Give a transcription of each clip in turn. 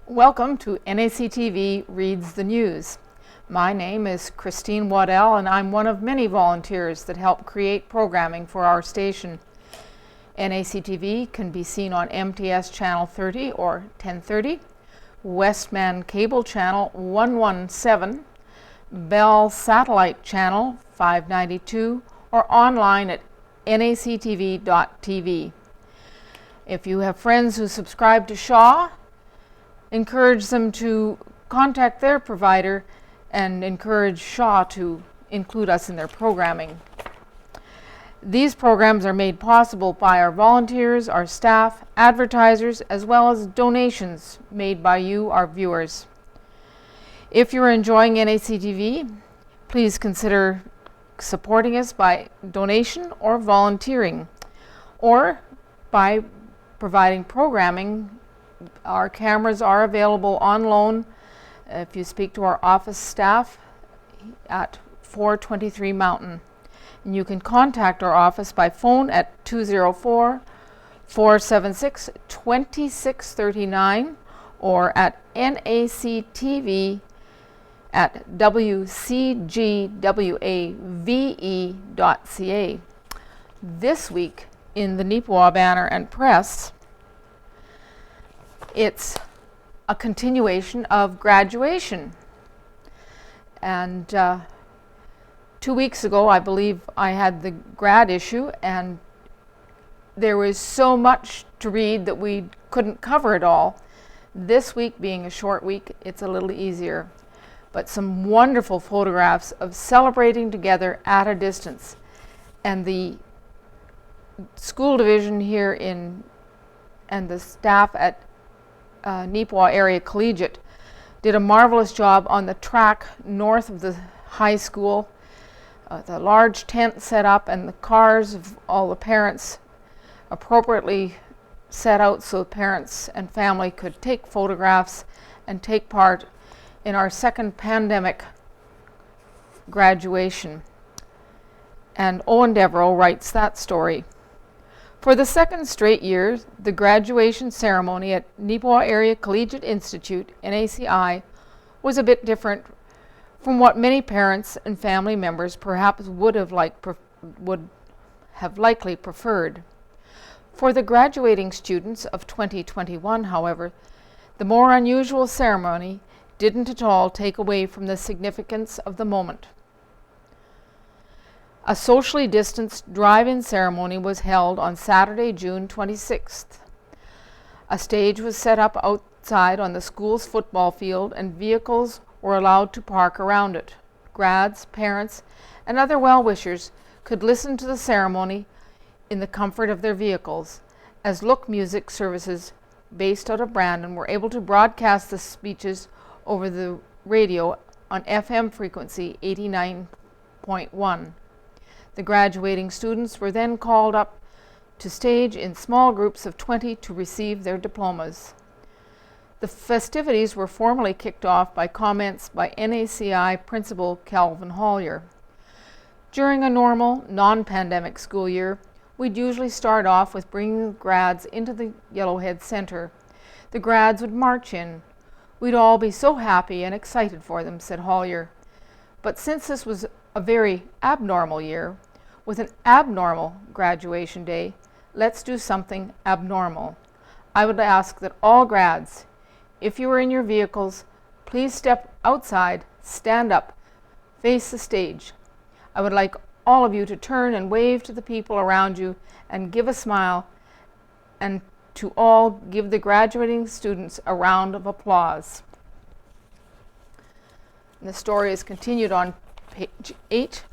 Welcome to NACTV Reads the News. My name is Christine Waddell, and I'm one of many volunteers that help create programming for our station. NACTV can be seen on MTS Channel 30 or 1030, Westman Cable Channel 117, Bell Satellite Channel 592, or online at nactv.tv. If you have friends who subscribe to Shaw, encourage them to contact their provider and encourage Shaw to include us in their programming. These programs are made possible by our volunteers, our staff, advertisers, as well as donations made by you, our viewers. If you're enjoying NACTV, please consider supporting us by donation or volunteering, or by providing programming. Our cameras are available on loan if you speak to our office staff at 423 Mountain. And you can contact our office by phone at 204-476-2639 or at NACTV at wcgwave.ca. This week in the Neepawa Banner and Press, it's a continuation of graduation. And 2 weeks ago, I believe, I had the grad issue, and there was so much to read that we couldn't cover it all. This week being a short week, it's a little easier. But some wonderful photographs of celebrating together at a distance. And the school division here and the staff at Neepawa Area Collegiate did a marvelous job on the track north of the high school. The large tent set up and the cars of all the parents appropriately set out so parents and family could take photographs and take part in our second pandemic graduation. And Owen Devereaux writes that story. For the second straight year, the graduation ceremony at Neepawa Area Collegiate Institute, NACI, was a bit different from what many parents and family members perhaps would have likely preferred. For the graduating students of 2021, however, the more unusual ceremony didn't at all take away from the significance of the moment. A socially distanced drive-in ceremony was held on Saturday, June 26th. A stage was set up outside on the school's football field, and vehicles were allowed to park around it. Grads, parents, and other well-wishers could listen to the ceremony in the comfort of their vehicles, as Look Music services based out of Brandon were able to broadcast the speeches over the radio on FM frequency 89.1. The graduating students were then called up to stage in small groups of 20 to receive their diplomas. The festivities were formally kicked off by comments by NACI Principal Calvin Hollier. During a normal, non-pandemic school year, we'd usually start off with bringing grads into the Yellowhead Center. The grads would march in. We'd all be so happy and excited for them, said Hollier. But since this was a very abnormal year, with an abnormal graduation day, let's do something abnormal. I would ask that all grads, if you are in your vehicles, please step outside, stand up, face the stage. I would like all of you to turn and wave to the people around you and give a smile, and to all give the graduating students a round of applause. And the story is continued on page 8.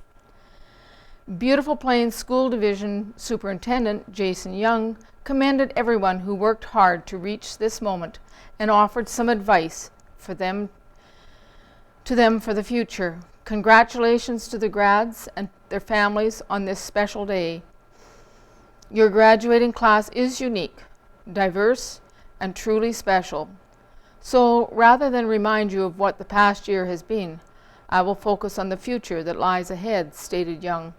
Beautiful Plains School Division Superintendent Jason Young commended everyone who worked hard to reach this moment and offered some advice for them for the future. Congratulations to the grads and their families on this special day. Your graduating class is unique, diverse, and truly special. So rather than remind you of what the past year has been, I will focus on the future that lies ahead, stated Young.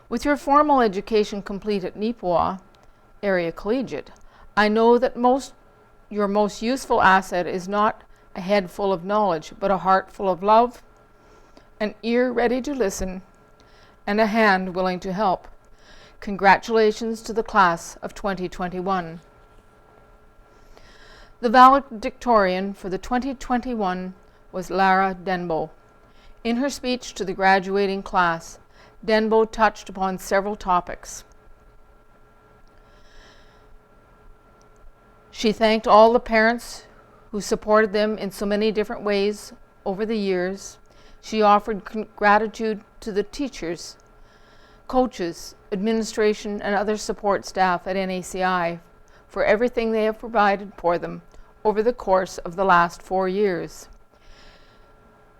With your formal education complete at Neepawa Area Collegiate, I know that most Your most useful asset is not a head full of knowledge, but a heart full of love, an ear ready to listen, and a hand willing to help. Congratulations to the class of 2021. The valedictorian for the 2021 was Lara Denbo. In her speech to the graduating class, Denbo touched upon several topics. She thanked all the parents who supported them in so many different ways over the years. She offered gratitude to the teachers, coaches, administration, and other support staff at NACI for everything they have provided for them over the course of the last 4 years.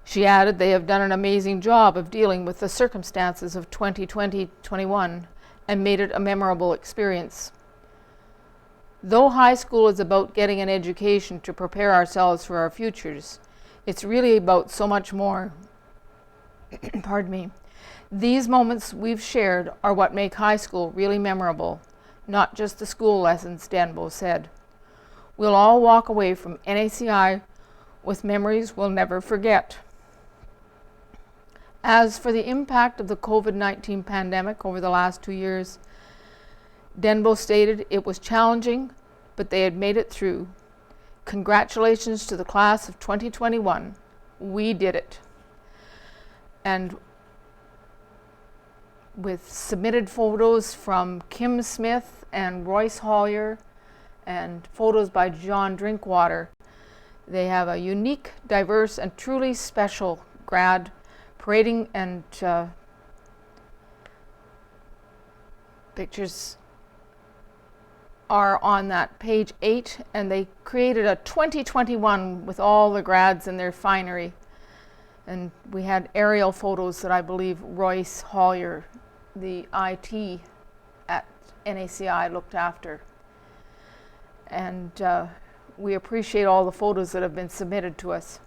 She added they have done an amazing job of dealing with the circumstances of 2020-21 and made it a memorable experience. Though high school is about getting an education to prepare ourselves for our futures, it's really about so much more. Pardon me. These moments we've shared are what make high school really memorable, not just the school lessons, Denbo said. We'll all walk away from NACI with memories we'll never forget. As for the impact of the COVID-19 pandemic over the last 2 years, Denbo stated it was challenging, but they had made it through. Congratulations to the class of 2021. We did it. And with submitted photos from Kim Smith and Royce Hollier and photos by John Drinkwater, they have a unique, diverse, and truly special grad parading, and pictures are on that page 8, and they created a 2021 with all the grads in their finery. And we had aerial photos that I believe Royce Hollier, the IT at NACI, looked after. And we appreciate all the photos that have been submitted to us.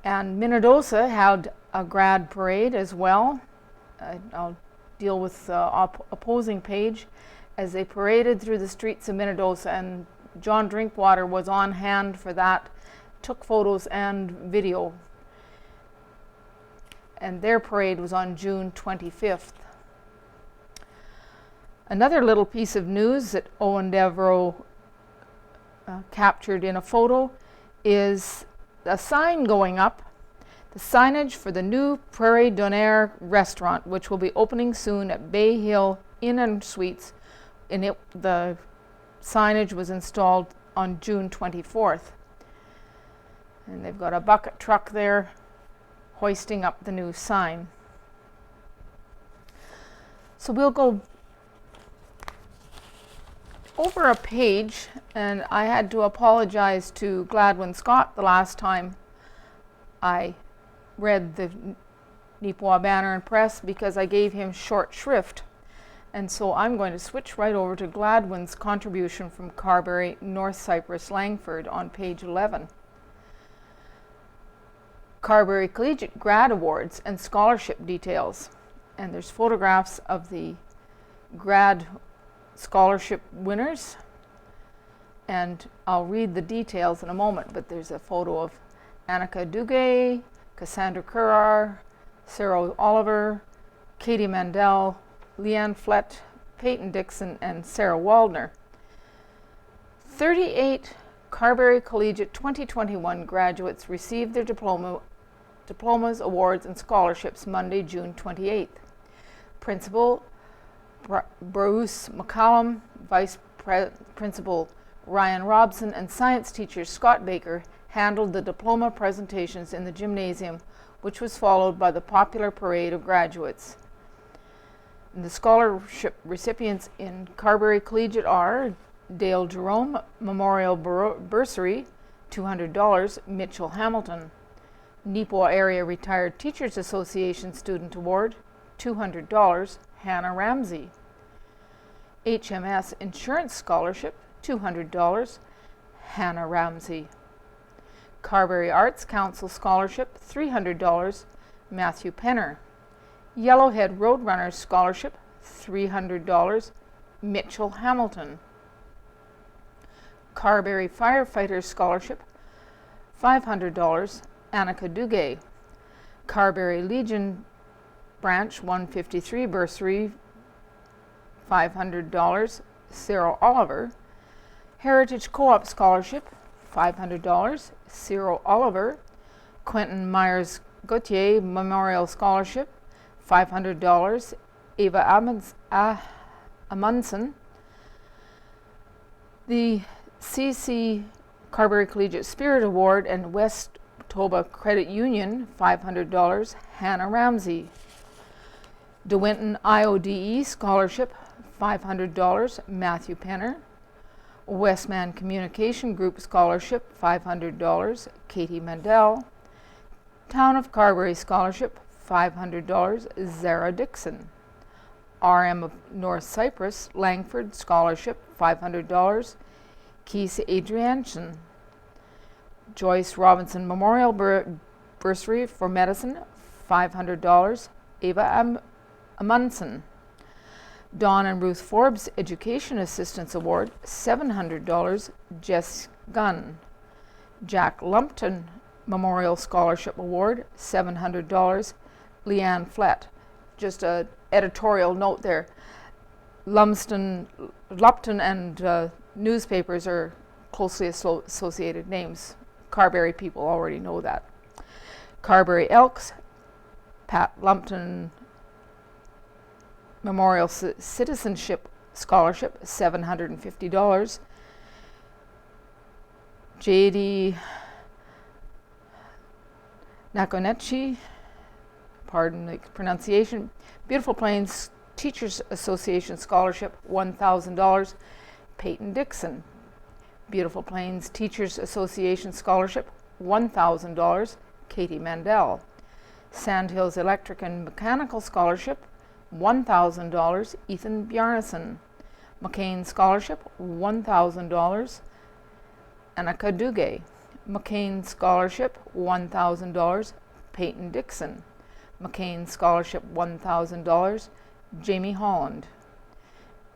And Minnedosa had a grad parade as well. I'll deal with the opposing page as they paraded through the streets of Minnedosa, and John Drinkwater was on hand for that, took photos and video. And their parade was on June 25th. Another little piece of news that Owen Devereaux captured in a photo is a sign going up, the signage for the new Prairie Donaire restaurant, which will be opening soon at Bay Hill Inn and Suites. And the signage was installed on June 24th. And they've got a bucket truck there hoisting up the new sign. So we'll go over a page, and I had to apologize to Gladwin Scott the last time I read the Neepawa Banner and Press because I gave him short shrift. And so I'm going to switch right over to Gladwin's contribution from Carberry, North Cypress, Langford on page 11. Carberry Collegiate Grad Awards and Scholarship Details. And there's photographs of the grad scholarship winners. And I'll read the details in a moment, but there's a photo of Annika Duguay, Cassandra Currar, Sarah Oliver, Katie Mandel, Leanne Flett, Peyton Dixon, and Sarah Waldner. 38 Carberry Collegiate 2021 graduates received their diplomas, awards, and scholarships Monday, June 28th. Principal Bruce McCallum, Vice Principal Ryan Robson, and science teacher Scott Baker handled the diploma presentations in the gymnasium, which was followed by the popular parade of graduates. And the scholarship recipients in Carberry Collegiate are Dale Jerome Memorial Bursary, $200, Mitchell Hamilton. Neepawa Area Retired Teachers Association Student Award, $200, Hannah Ramsey. HMS Insurance Scholarship, $200, Hannah Ramsey. Carberry Arts Council Scholarship, $300, Matthew Penner. Yellowhead Roadrunners Scholarship, $300, Mitchell Hamilton. Carberry Firefighter Scholarship, $500, Annika Duguay. Carberry Legion Branch 153 Bursary, $500, Cyril Oliver. Heritage Co-op Scholarship, $500, Cyril Oliver. Quentin Myers Gauthier Memorial Scholarship, $500, Ava Amundsen. The C.C. Carberry Collegiate Spirit Award and West Toba Credit Union, $500, Hannah Ramsey. De Winton IODE Scholarship, $500, Matthew Penner. Westman Communication Group Scholarship, $500, Katie Mandel. Town of Carberry Scholarship, $500, Zara Dixon. RM of North Cyprus Langford Scholarship, $500, Keith Adrianson. Joyce Robinson Memorial Bursary for Medicine, $500, Ava Amundsen. Dawn and Ruth Forbes Education Assistance Award, $700, Jess Gunn. Jack Lumpton Memorial Scholarship Award, $700, Leanne Flett. Just an editorial note there. Lupton and newspapers are closely associated names. Carberry people already know that. Carberry Elks, Pat Lumpton Memorial Citizenship Scholarship, $750. J.D. Nakonechi, pardon the pronunciation, Beautiful Plains Teachers Association Scholarship, $1,000. Peyton Dixon. Beautiful Plains Teachers Association Scholarship, $1,000. Katie Mandel. Sandhills Electric and Mechanical Scholarship, $1,000. Ethan Bjarnason. McCain Scholarship, $1,000. Annika Duguay. McCain Scholarship, $1,000. Peyton Dixon. McCain Scholarship, $1,000. Jamie Holland.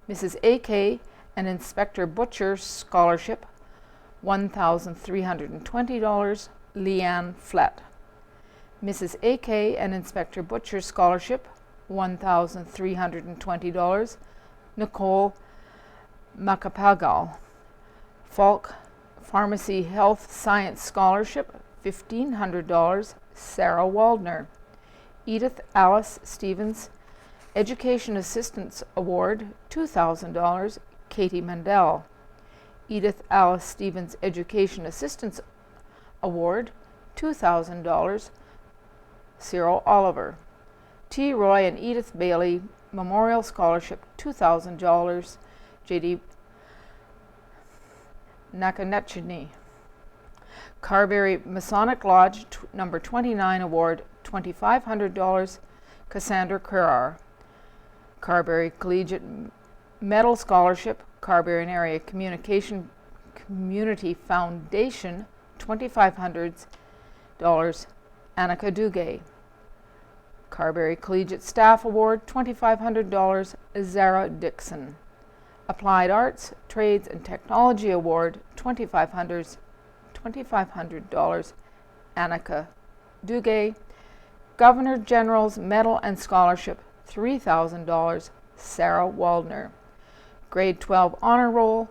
Mrs. A.K. and Inspector Butcher Scholarship, $1,320. Leanne Flett. Mrs. A.K. and Inspector Butcher Scholarship, $1,320. Nicole Macapagal. Falk Pharmacy Health Science Scholarship, $1,500. Sarah Waldner. Edith Alice Stevens Education Assistance Award, $2,000. Katie Mandel. Edith Alice Stevens Education Assistance Award, $2,000. Cyril Oliver. T. Roy and Edith Bailey Memorial Scholarship, $2,000. J.D. Nakanechini. Carberry Masonic Lodge number 29 Award, $2,500. Cassandra Currar. Carberry Collegiate Medal Scholarship, Carberry Area Communication Community Foundation, $2,500. Annika Duguay. Carberry Collegiate Staff Award, $2,500. Zara Dixon. Applied Arts, Trades and Technology Award, $2,500. Annika Duguay. Governor General's Medal and Scholarship, $3,000. Sarah Waldner. Grade 12 Honor Roll,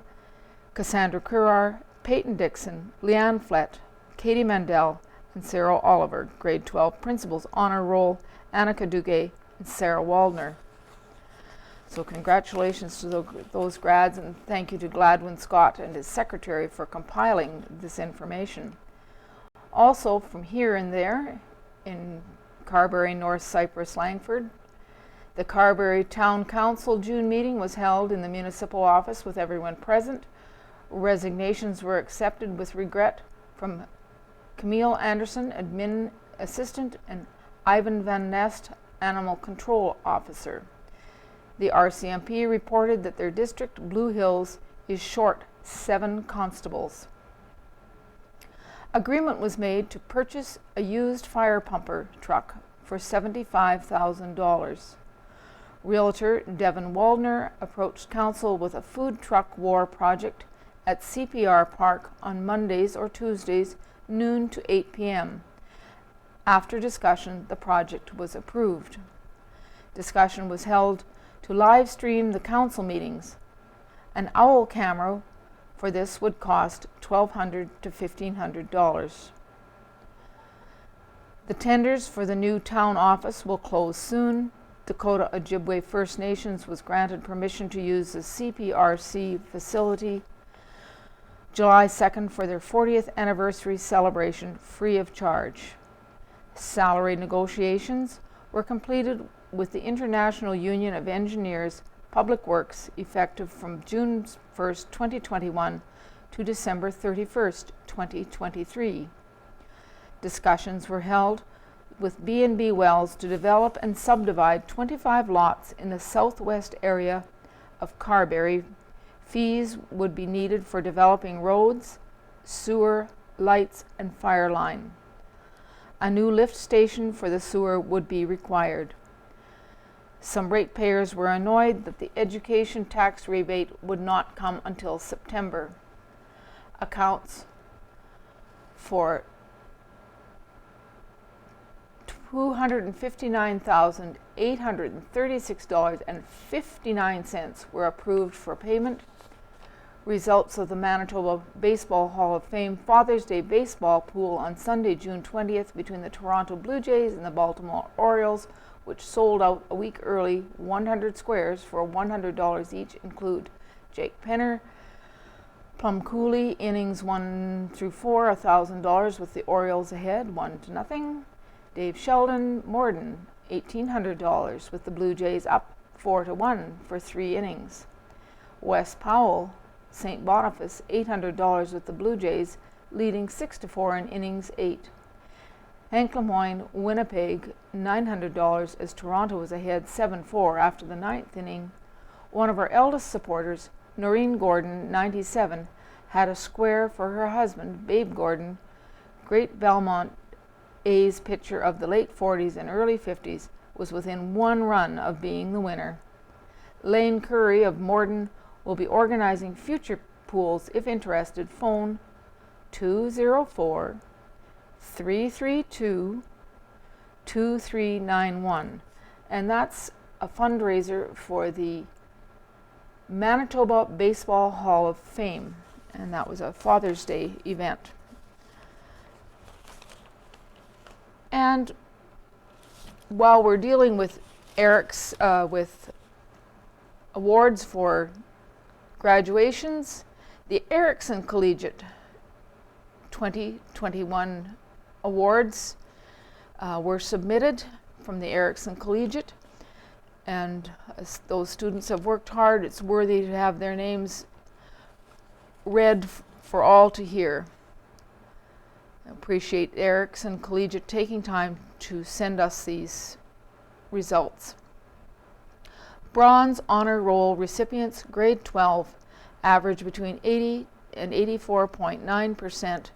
Cassandra Currar, Peyton Dixon, Leanne Flett, Katie Mandel, and Cyril Oliver. Grade 12 Principals Honor Roll, Annika Duguay and Sarah Waldner. So congratulations to those grads, and thank you to Gladwin Scott and his secretary for compiling this information. Also from here and there in Carberry, North Cyprus, Langford, the Carberry Town Council June meeting was held in the municipal office with everyone present. Resignations were accepted with regret from Camille Anderson, Admin Assistant, and Ivan Van Nest, Animal Control Officer. The RCMP reported that their district, Blue Hills, is short 7 constables. Agreement was made to purchase a used fire pumper truck for $75,000. Realtor Devin Waldner approached council with a food truck war project at CPR Park on Mondays or Tuesdays, noon to 8 p.m. After discussion, the project was approved. Discussion was held to live stream the council meetings. An owl camera for this would cost $1,200 to $1,500. The tenders for the new town office will close soon. Dakota Ojibwe First Nations was granted permission to use the CPRC facility July 2nd for their 40th anniversary celebration free of charge. Salary negotiations were completed with the International Union of Engineers Public Works effective from June 1st, 2021 to December 31st, 2023. Discussions were held with B&B Wells to develop and subdivide 25 lots in the southwest area of Carberry. Fees would be needed for developing roads, sewer, lights, and fire line. A new lift station for the sewer would be required. Some ratepayers were annoyed that the education tax rebate would not come until September. Accounts for $259,836.59 were approved for payment. Results of the Manitoba Baseball Hall of Fame Father's Day Baseball Pool on Sunday, June 20th between the Toronto Blue Jays and the Baltimore Orioles, which sold out a week early, 100 squares for $100 each, include Jake Penner, Plum Cooley, innings 1 through 4, $1,000 with the Orioles ahead, 1-0. Dave Sheldon, Morden, $1,800 with the Blue Jays up 4-1 for 3 innings. Wes Powell, St. Boniface, $800 with the Blue Jays, leading 6-4 in innings 8. Hank Lemoyne, Winnipeg, $900 as Toronto was ahead 7-4 after the 9th inning. One of our eldest supporters, Noreen Gordon, 97, had a square for her husband, Babe Gordon. Great Belmont A's pitcher of the late 40s and early 50s was within 1 run of being the winner. Lane Curry of Morden will be organizing future pools. If interested, phone 204-332-2391. And that's a fundraiser for the Manitoba Baseball Hall of Fame. And that was a Father's Day event. And while we're dealing with Eric's, with awards for graduations, the Erickson Collegiate 2021 awards were submitted from the Erickson Collegiate, and those students have worked hard. It's worthy to have their names read for all to hear. I appreciate Erickson Collegiate taking time to send us these results. Bronze Honor Roll recipients, grade 12, average between 80 and 84.9%.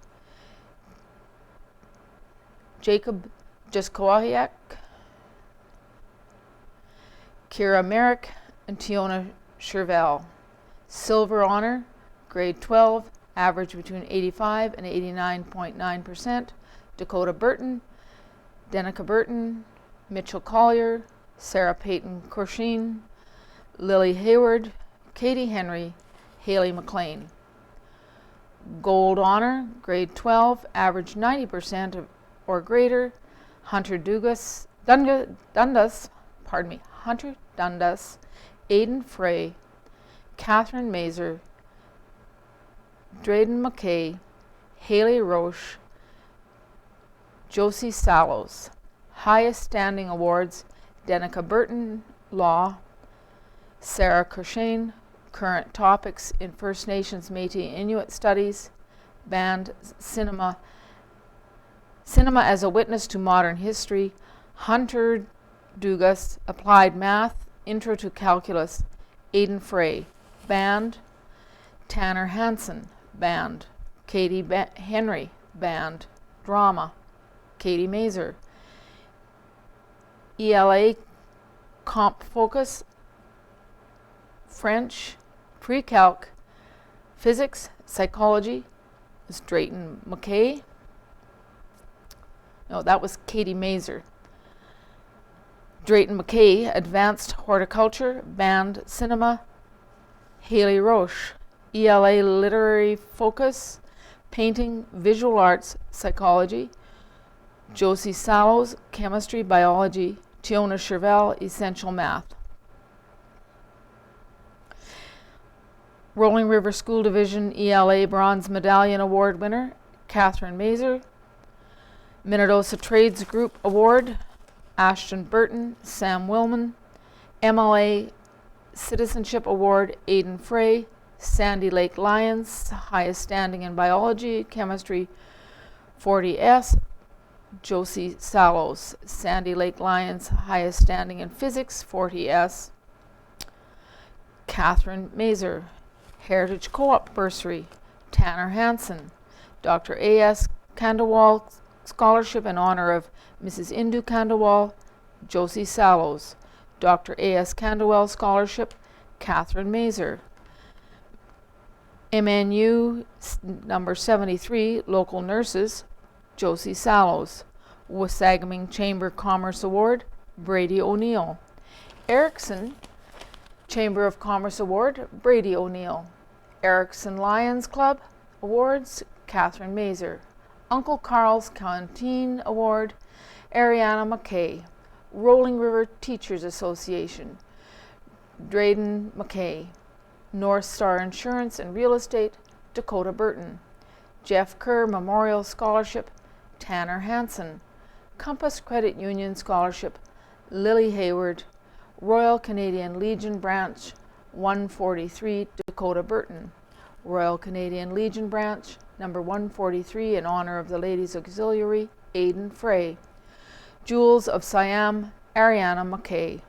Jacob Jaskowiak, Kira Merrick, and Tiona Chervel. Silver Honor, grade 12, average between 85 and 89.9%. Dakota Burton, Denica Burton, Mitchell Collier, Sarah Payton Corshine, Lily Hayward, Katie Henry, Haley McLean. Gold Honor, grade 12, average 90% or greater. Hunter Dundas, Aidan Frey, Catherine Mazer, Drayden McKay, Haley Roche, Josie Sallows. Highest standing awards, Denica Burton, Law, Sarah Kershane, Current Topics in First Nations Métis Inuit Studies, Band Cinema as a Witness to Modern History, Hunter Dugas, Applied Math, Intro to Calculus, Aidan Frey. Band, Tanner Hansen, Band, Katie Henry, Band, Drama, Katie Mazer. ELA Comp Focus, French, Pre-Calc, Physics, psychology was Drayton McKay. No, that was Katie Mazer. Drayton McKay, advanced horticulture, band, cinema. Haley Roche, ELA, literary focus, painting, visual arts, psychology. Josie Sallows, chemistry, biology. Tiona Chervell, essential math. Rolling River School Division ELA Bronze Medallion Award winner, Catherine Mazer. Minnedosa Trades Group Award, Ashton Burton, Sam Willman. MLA Citizenship Award, Aidan Frey. Sandy Lake Lions, highest standing in biology, chemistry, 40S. Josie Sallows, Sandy Lake Lions, highest standing in physics, 40S. Catherine Mazer, Heritage Co-op Bursary, Tanner Hansen. Dr. A.S. Kandawal Scholarship in honor of Mrs. Indu Kandawal, Josie Sallows. Dr. A.S. Kandawal Scholarship, Catherine Mazer. MNU number 73, Local Nurses, Josie Sallows. Wasagaming Chamber Commerce Award, Brady O'Neill. Erickson Chamber of Commerce Award, Brady O'Neill. Erickson Lions Club Awards, Catherine Mazer. Uncle Carl's Canteen Award, Ariana McKay. Rolling River Teachers Association, Drayden McKay. North Star Insurance and Real Estate, Dakota Burton. Jeff Kerr Memorial Scholarship, Tanner Hansen. Compass Credit Union Scholarship, Lily Hayward. Royal Canadian Legion Branch, 143, Dakota Burton. Royal Canadian Legion Branch, number 143, in honor of the Ladies Auxiliary, Aidan Frey. Jewels of Siam, Ariana McKay.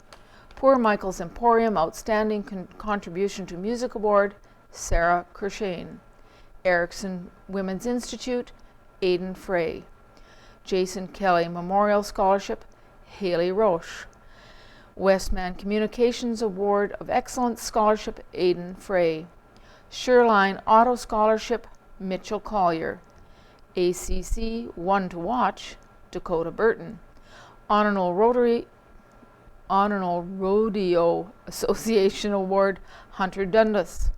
Poor Michael's Emporium Outstanding Contribution to Music Award, Sarah Kershane. Erickson Women's Institute, Aidan Frey. Jason Kelly Memorial Scholarship, Haley Roche. Westman Communications Award of Excellence Scholarship, Aidan Frey. Shoreline Auto Scholarship, Mitchell Collier. ACC One to Watch, Dakota Burton. Honorable Rodeo Association Award, Hunter Dundas.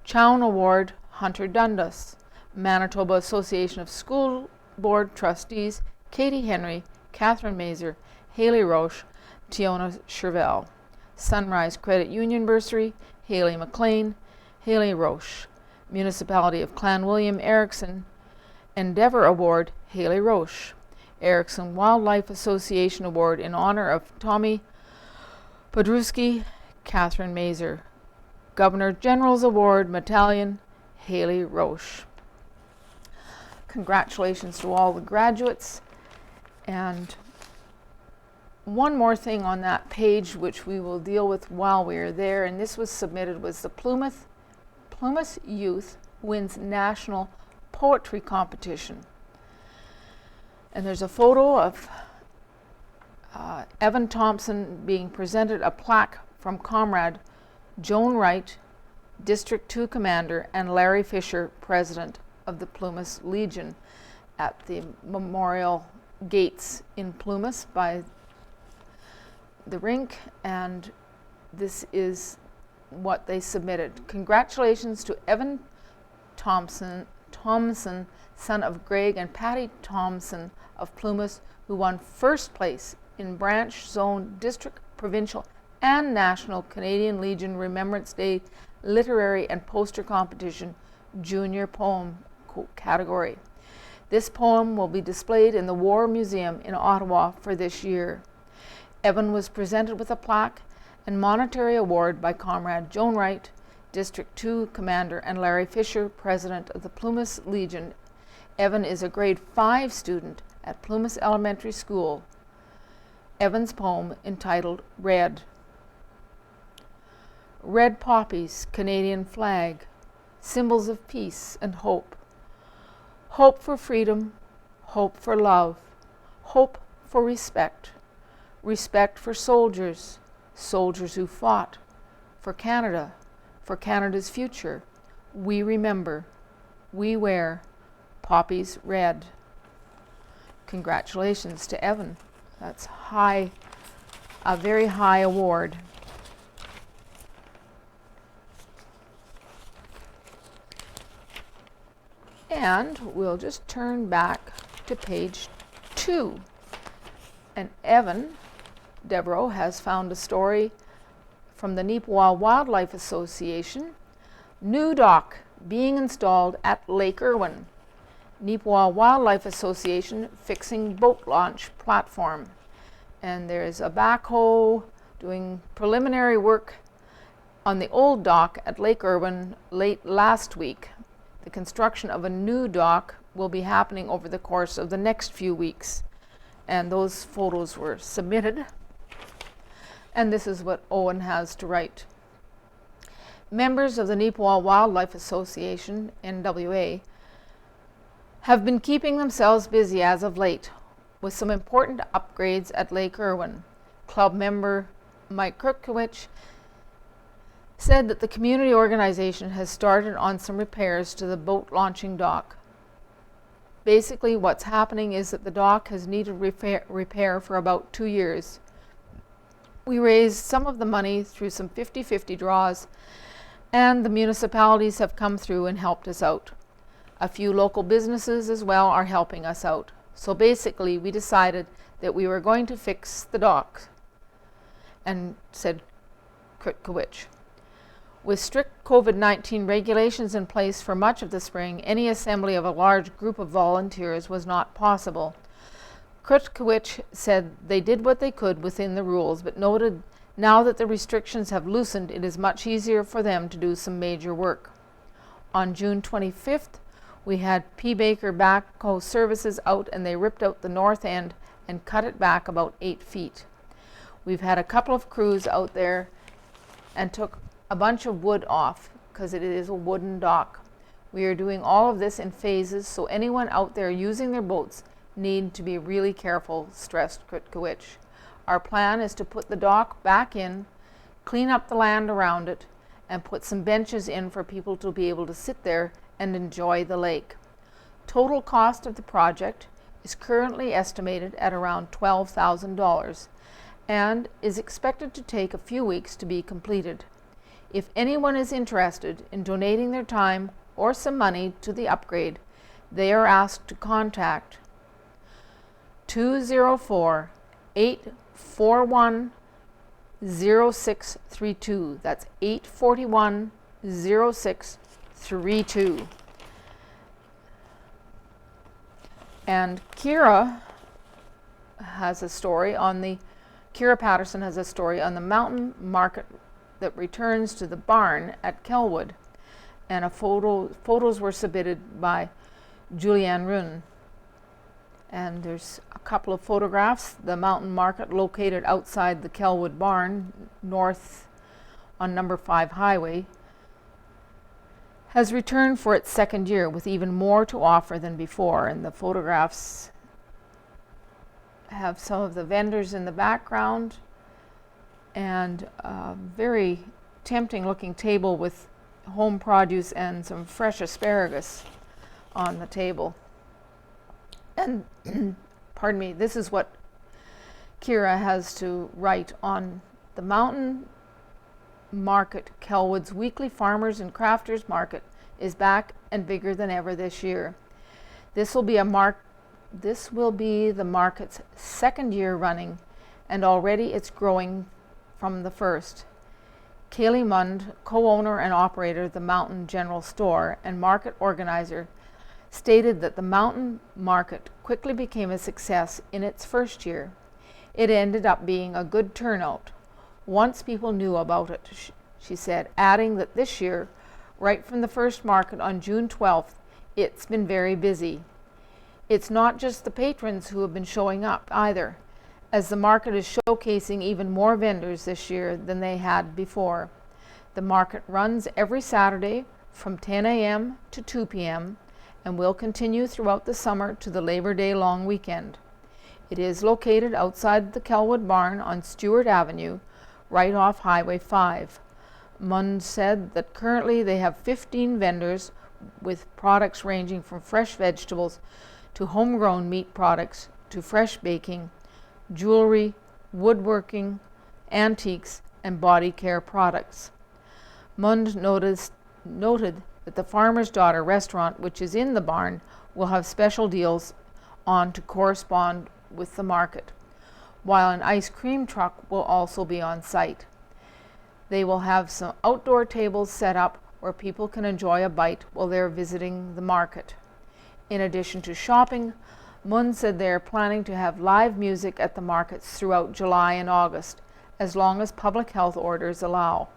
Chown Award, Hunter Dundas. Manitoba Association of School Board Trustees, Katie Henry, Catherine Mazer, Haley Roche, Tiona Chervell. Sunrise Credit Union Bursary, Haley McLean, Haley Roche. Municipality of Clan William Erickson Endeavour Award, Haley Roche. Erickson Wildlife Association Award in honor of Tommy Podruski, Catherine Mazer. Governor General's Award, Battalion, Haley Roche. Congratulations to all the graduates. And one more thing on that page, which we will deal with while we are there, and this was submitted, was the Plymouth Youth wins National Poetry Competition. And there's a photo of Evan Thompson being presented a plaque from Comrade Joan Wright, District 2 Commander, and Larry Fisher, President of the Plymouth Legion, at the memorial gates in Plymouth by the rink, and this is what they submitted. Congratulations to Evan Thompson, son of Greg and Patty Thompson of Plymouth, who won first place in Branch Zone District, Provincial, and National Canadian Legion Remembrance Day Literary and Poster Competition Junior Poem category. This poem will be displayed in the War Museum in Ottawa for this year. Evan was presented with a plaque and monetary award by Comrade Joan Wright, District 2 Commander, and Larry Fisher, President of the Plymouth Legion. Evan is a grade 5 student at Plymouth Elementary School. Evan's poem, entitled Red. Red poppies, Canadian flag, symbols of peace and hope. Hope for freedom, hope for love, hope for respect. Respect for soldiers, soldiers who fought for Canada, for Canada's future. We remember. We wear poppies red. Congratulations to Evan. That's high, a very high award. And we'll just turn back to page 2. And Evan Devereaux has found a story from the Neepawa Wildlife Association. New dock being installed at Lake Irwin. Neepawa Wildlife Association fixing boat launch platform. And there's a backhoe doing preliminary work on the old dock at Lake Irwin late last week. The construction of a new dock will be happening over the course of the next few weeks. And those photos were submitted. And this is what Owen has to write. Members of the Neepawa Wildlife Association, NWA, have been keeping themselves busy as of late with some important upgrades at Lake Irwin. Club member Mike Krukowicz said that the community organization has started on some repairs to the boat launching dock. Basically, what's happening is that the dock has needed repair for about 2 years. We raised some of the money through some 50-50 draws, and the municipalities have come through and helped us out. A few local businesses as well are helping us out. So basically, we decided that we were going to fix the dock, and said Krukowicz. With strict COVID-19 regulations in place for much of the spring, any assembly of a large group of volunteers was not possible. Krukowicz said they did what they could within the rules, but noted now that the restrictions have loosened, it is much easier for them to do some major work. On June 25th, we had P. Baker Backhoe Services out, and they ripped out the north end and cut it back about 8 feet. We've had a couple of crews out there and took a bunch of wood off because it is a wooden dock. We are doing all of this in phases, so anyone out there using their boats need to be really careful, stressed Krukowicz. Our plan is to put the dock back in, clean up the land around it, and put some benches in for people to be able to sit there and enjoy the lake. Total cost of the project is currently estimated at around $12,000 and is expected to take a few weeks to be completed. If anyone is interested in donating their time or some money to the upgrade, they are asked to contact 204-841-0632. That's 841-0632. And Kira Patterson has a story on the mountain market that returns to the barn at Kelwood, and photos were submitted by Julianne Rune. And there's a couple of photographs. The mountain market located outside the Kelwood barn, north on number 5 highway, has returned for its second year with even more to offer than before. And the photographs have some of the vendors in the background and a very tempting looking table with home produce and some fresh asparagus on the table. And pardon me, this is what Kira has to write on the mountain market. Kelwood's weekly farmers and crafters market is back and bigger than ever this year. This will be the market's second year running, and already it's growing from the first. Kaylee Mund, co-owner and operator of the Mountain General Store and market organizer, stated that the mountain market quickly became a success in its first year. It ended up being a good turnout once people knew about it, she said, adding that this year, right from the first market on June 12th, it's been very busy. It's not just the patrons who have been showing up either, as the market is showcasing even more vendors this year than they had before. The market runs every Saturday from 10 a.m. to 2 p.m. and will continue throughout the summer to the Labor Day long weekend. It is located outside the Kelwood barn on Stewart Avenue, right off Highway 5. Mund said that currently they have 15 vendors with products ranging from fresh vegetables to homegrown meat products to fresh baking, jewelry, woodworking, antiques, and body care products. Mund noted that the Farmer's Daughter restaurant, which is in the barn, will have special deals on to correspond with the market, while an ice cream truck will also be on site. They will have some outdoor tables set up where people can enjoy a bite while they're visiting the market. In addition to shopping, Mund said they are planning to have live music at the markets throughout July and August, as long as public health orders allow.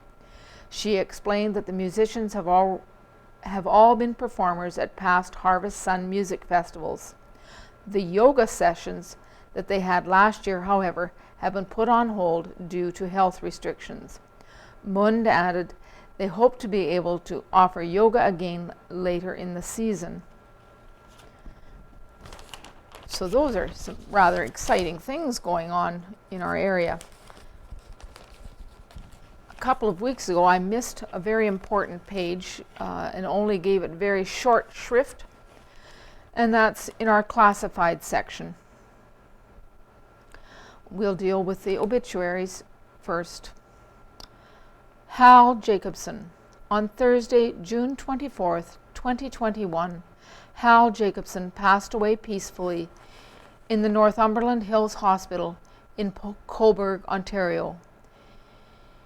She explained that the musicians have all been performers at past Harvest Sun music festivals. The yoga sessions that they had last year, however, have been put on hold due to health restrictions. Mund added they hope to be able to offer yoga again later in the season. So those are some rather exciting things going on in our area. A couple of weeks ago, I missed a very important page and only gave it very short shrift, and that's in our classified section. We'll deal with the obituaries first. Hal Jacobson. On Thursday, June 24th, 2021, Hal Jacobson passed away peacefully in the Northumberland Hills Hospital in Cobourg, Ontario.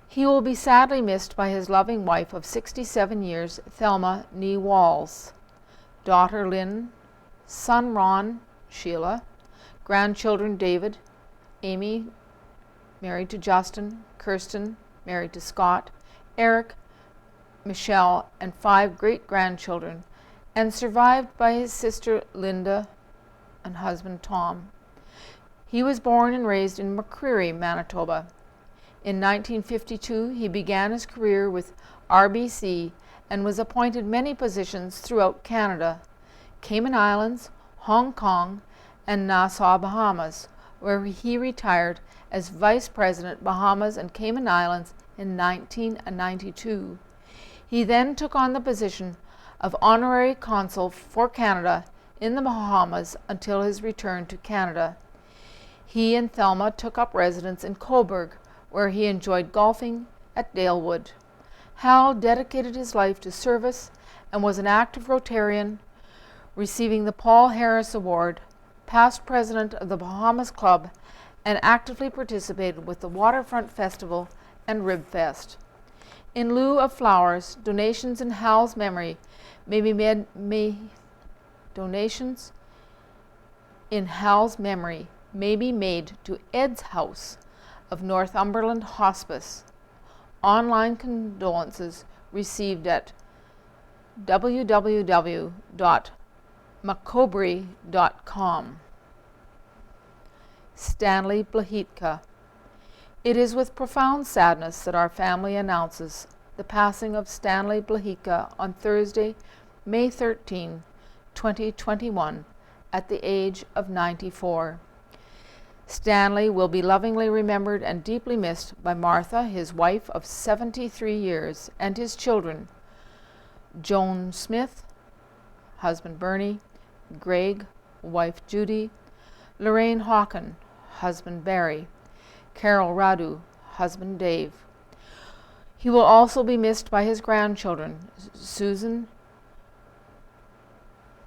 He will be sadly missed by his loving wife of 67 years, Thelma Nee Walls, daughter Lynn, son Ron, Sheila, grandchildren David, Amy, married to Justin, Kirsten, married to Scott, Eric, Michelle, and 5 great-grandchildren, and survived by his sister Linda and husband Tom. He was born and raised in McCreary, Manitoba. In 1952, he began his career with RBC and was appointed many positions throughout Canada, Cayman Islands, Hong Kong, and Nassau, Bahamas, where he retired as Vice President, Bahamas and Cayman Islands in 1992. He then took on the position of Honorary Consul for Canada in the Bahamas until his return to Canada. He and Thelma took up residence in Cobourg, where he enjoyed golfing at Dalewood. Hal dedicated his life to service and was an active Rotarian, receiving the Paul Harris Award, past president of the Bahamas Club, and actively participated with the Waterfront Festival and Rib Fest. In lieu of flowers, donations in Hal's memory may be made to Ed's House of Northumberland Hospice. Online condolences received at www.macobry.com. Stanley Blahitka. It is with profound sadness that our family announces the passing of Stanley Blahitka on Thursday, May 13, 2021, at the age of 94. Stanley will be lovingly remembered and deeply missed by Martha, his wife of 73 years, and his children, Joan Smith, husband Bernie, Greg, wife Judy, Lorraine Hawken, husband Barry, Carol Radu, husband Dave. He will also be missed by his grandchildren, Susan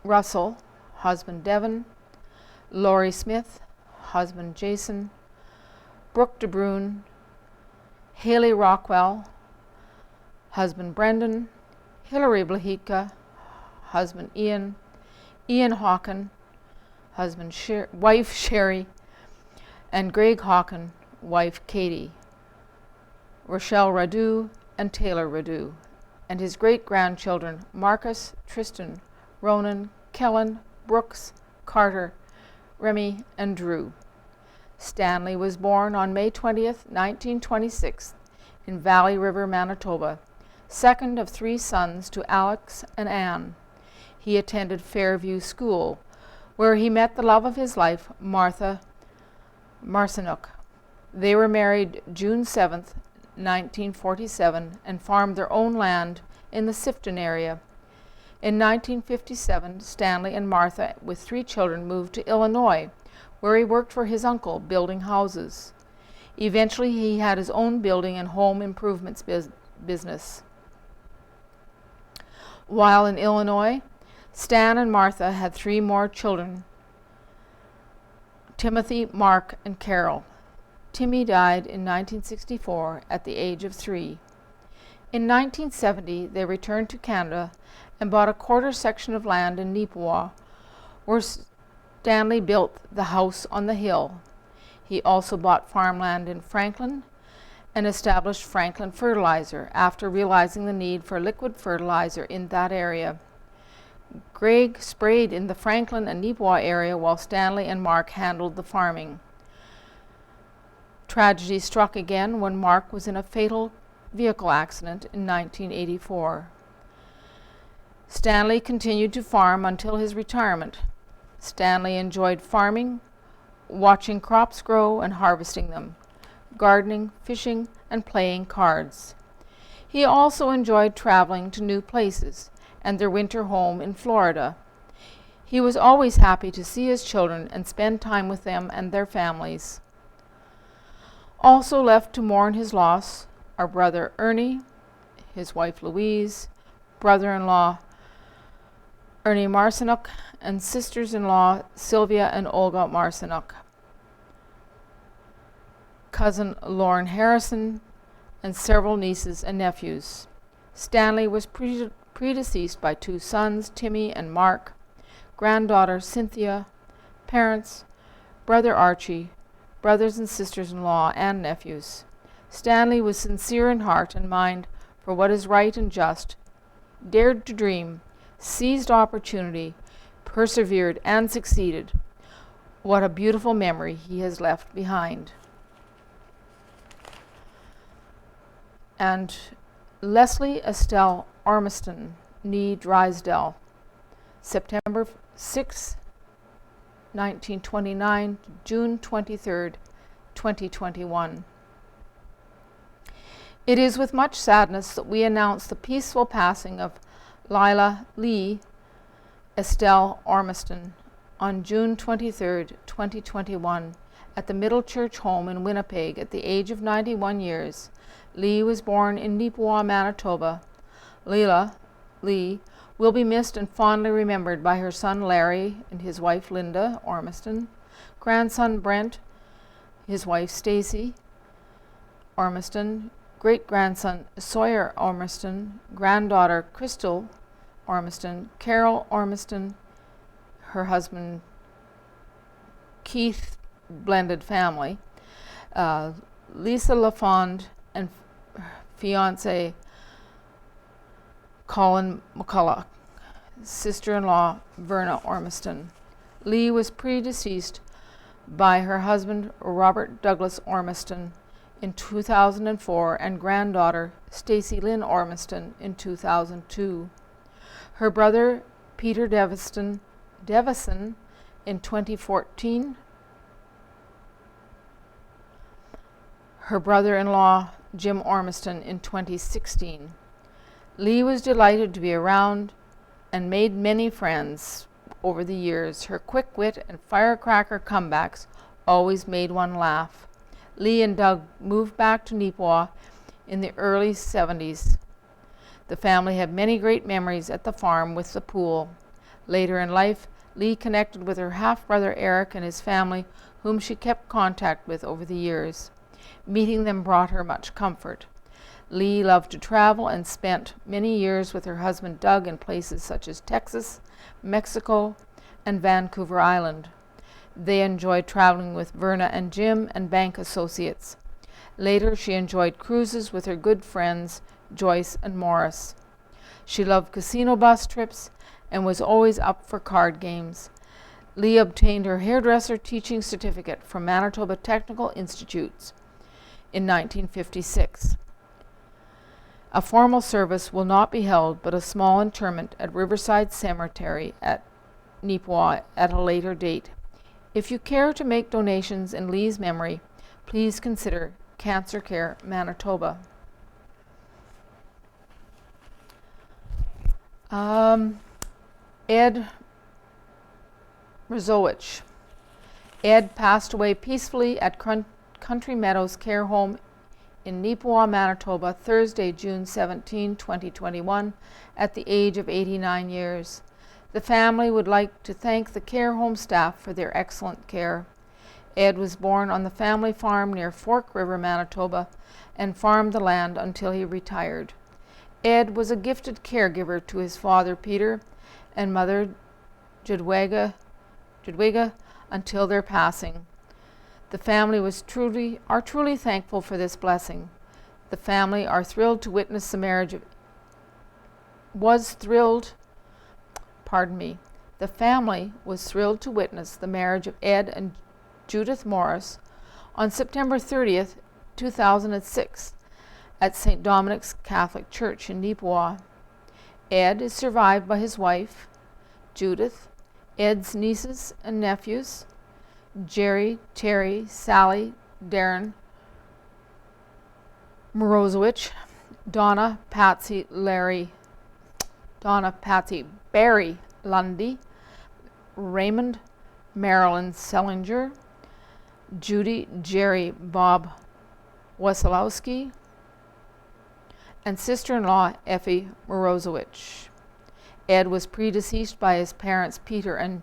Russell, husband Devon, Laurie Smith, husband Jason, Brooke DeBrune, Haley Rockwell, husband Brendan, Hilary Blahitka, husband Ian, Ian Hawken, wife Sherry, and Greg Hawken, wife Katie, Rochelle Radu, and Taylor Radu, and his great-grandchildren Marcus, Tristan, Ronan, Kellen, Brooks, Carter, Remy, and Drew. Stanley was born on May 20th, 1926, in Valley River, Manitoba, second of 3 sons to Alex and Anne. He attended Fairview School, where he met the love of his life, Martha Marcinuk. They were married June 7th, 1947 and farmed their own land in the Sifton area. In 1957, Stanley and Martha, with 3 children, moved to Illinois, where he worked for his uncle, building houses. Eventually, he had his own building and home improvements business. While in Illinois, Stan and Martha had 3 more children, Timothy, Mark, and Carol. Timmy died in 1964 at the age of 3. In 1970, they returned to Canada and bought a quarter section of land in Neepawa, where Stanley built the house on the hill. He also bought farmland in Franklin and established Franklin Fertilizer after realizing the need for liquid fertilizer in that area. Greg sprayed in the Franklin and Neepawa area while Stanley and Mark handled the farming. Tragedy struck again when Mark was in a fatal vehicle accident in 1984. Stanley continued to farm until his retirement. Stanley enjoyed farming, watching crops grow and harvesting them, gardening, fishing, and playing cards. He also enjoyed traveling to new places and their winter home in Florida. He was always happy to see his children and spend time with them and their families. Also left to mourn his loss are brother Ernie, his wife Louise, brother-in-law Ernie Marcinuk, and sisters-in-law Sylvia and Olga Marcinuk, cousin Lauren Harrison, and several nieces and nephews. Stanley was predeceased by 2 sons, Timmy and Mark, granddaughter Cynthia, parents, brother Archie, brothers and sisters-in-law, and nephews. Stanley was sincere in heart and mind for what is right and just, dared to dream, seized opportunity, persevered, and succeeded. What a beautiful memory he has left behind. And Leslie Estelle Ormiston, née Drysdale, September 6, 1929, June 23, 2021. It is with much sadness that we announce the peaceful passing of Lila Lee Estelle Ormiston on June 23, 2021, at the Middle Church Home in Winnipeg at the age of 91 years. Lee was born in Neepawa, Manitoba. Lila Lee will be missed and fondly remembered by her son Larry and his wife Linda Ormiston, grandson Brent, his wife Stacy Ormiston, great-grandson Sawyer Ormiston, granddaughter Crystal Ormiston, Carol Ormiston, her husband Keith, blended family, Lisa LaFond, and fiance Colin McCullough, sister-in-law Verna Ormiston. Lee was predeceased by her husband Robert Douglas Ormiston in 2004 and granddaughter Stacy Lynn Ormiston in 2002. Her brother Peter Devison in 2014. Her brother-in-law Jim Ormiston in 2016. Lee was delighted to be around and made many friends over the years. Her quick wit and firecracker comebacks always made one laugh. Lee and Doug moved back to Neepawa in the early 70s. The family had many great memories at the farm with the pool. Later in life, Lee connected with her half-brother Eric and his family, whom she kept contact with over the years. Meeting them brought her much comfort. Lee loved to travel and spent many years with her husband Doug in places such as Texas, Mexico, and Vancouver Island. They enjoyed traveling with Verna and Jim and bank associates. Later, she enjoyed cruises with her good friends Joyce and Morris. She loved casino bus trips and was always up for card games. Lee obtained her hairdresser teaching certificate from Manitoba Technical Institutes in 1956. A formal service will not be held, but a small interment at Riverside Cemetery at Neepawa at a later date. If you care to make donations in Lee's memory, please consider Cancer Care Manitoba. Ed Rizowich. Ed passed away peacefully at Country Meadows Care Home in Neepawa, Manitoba, Thursday, June 17, 2021, at the age of 89 years. The family would like to thank the care home staff for their excellent care. Ed was born on the family farm near Fork River, Manitoba, and farmed the land until he retired. Ed was a gifted caregiver to his father, Peter, and mother, Jadwiga, until their passing. The family are truly thankful for this blessing. The family are thrilled to witness the marriage of The family was thrilled to witness the marriage of Ed and Judith Morris on September 30th, 2006 at St. Dominic's Catholic Church in Neepawa. Ed is survived by his wife, Judith, Ed's nieces and nephews, Jerry, Terry, Sally, Darren Morozowicz, Donna, Patsy, Barry Lundy, Raymond, Marilyn Sellinger, Judy, Jerry, Bob Wesolowski, and sister-in-law Effie Morozowicz. Ed was predeceased by his parents Peter and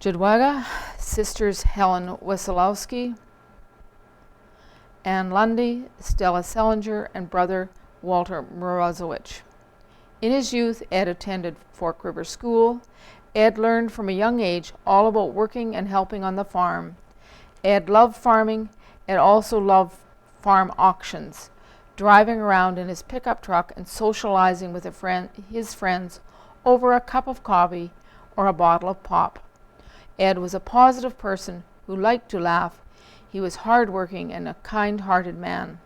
Jadwiga, sisters Helen Wesolowski, Ann Lundy, Stella Sellinger, and brother Walter Morozowicz. In his youth, Ed attended Fork River School. Ed learned from a young age all about working and helping on the farm. Ed loved farming. Ed also loved farm auctions, driving around in his pickup truck and socializing with his friends over a cup of coffee or a bottle of pop. Ed was a positive person who liked to laugh. He was hardworking and a kind-hearted man.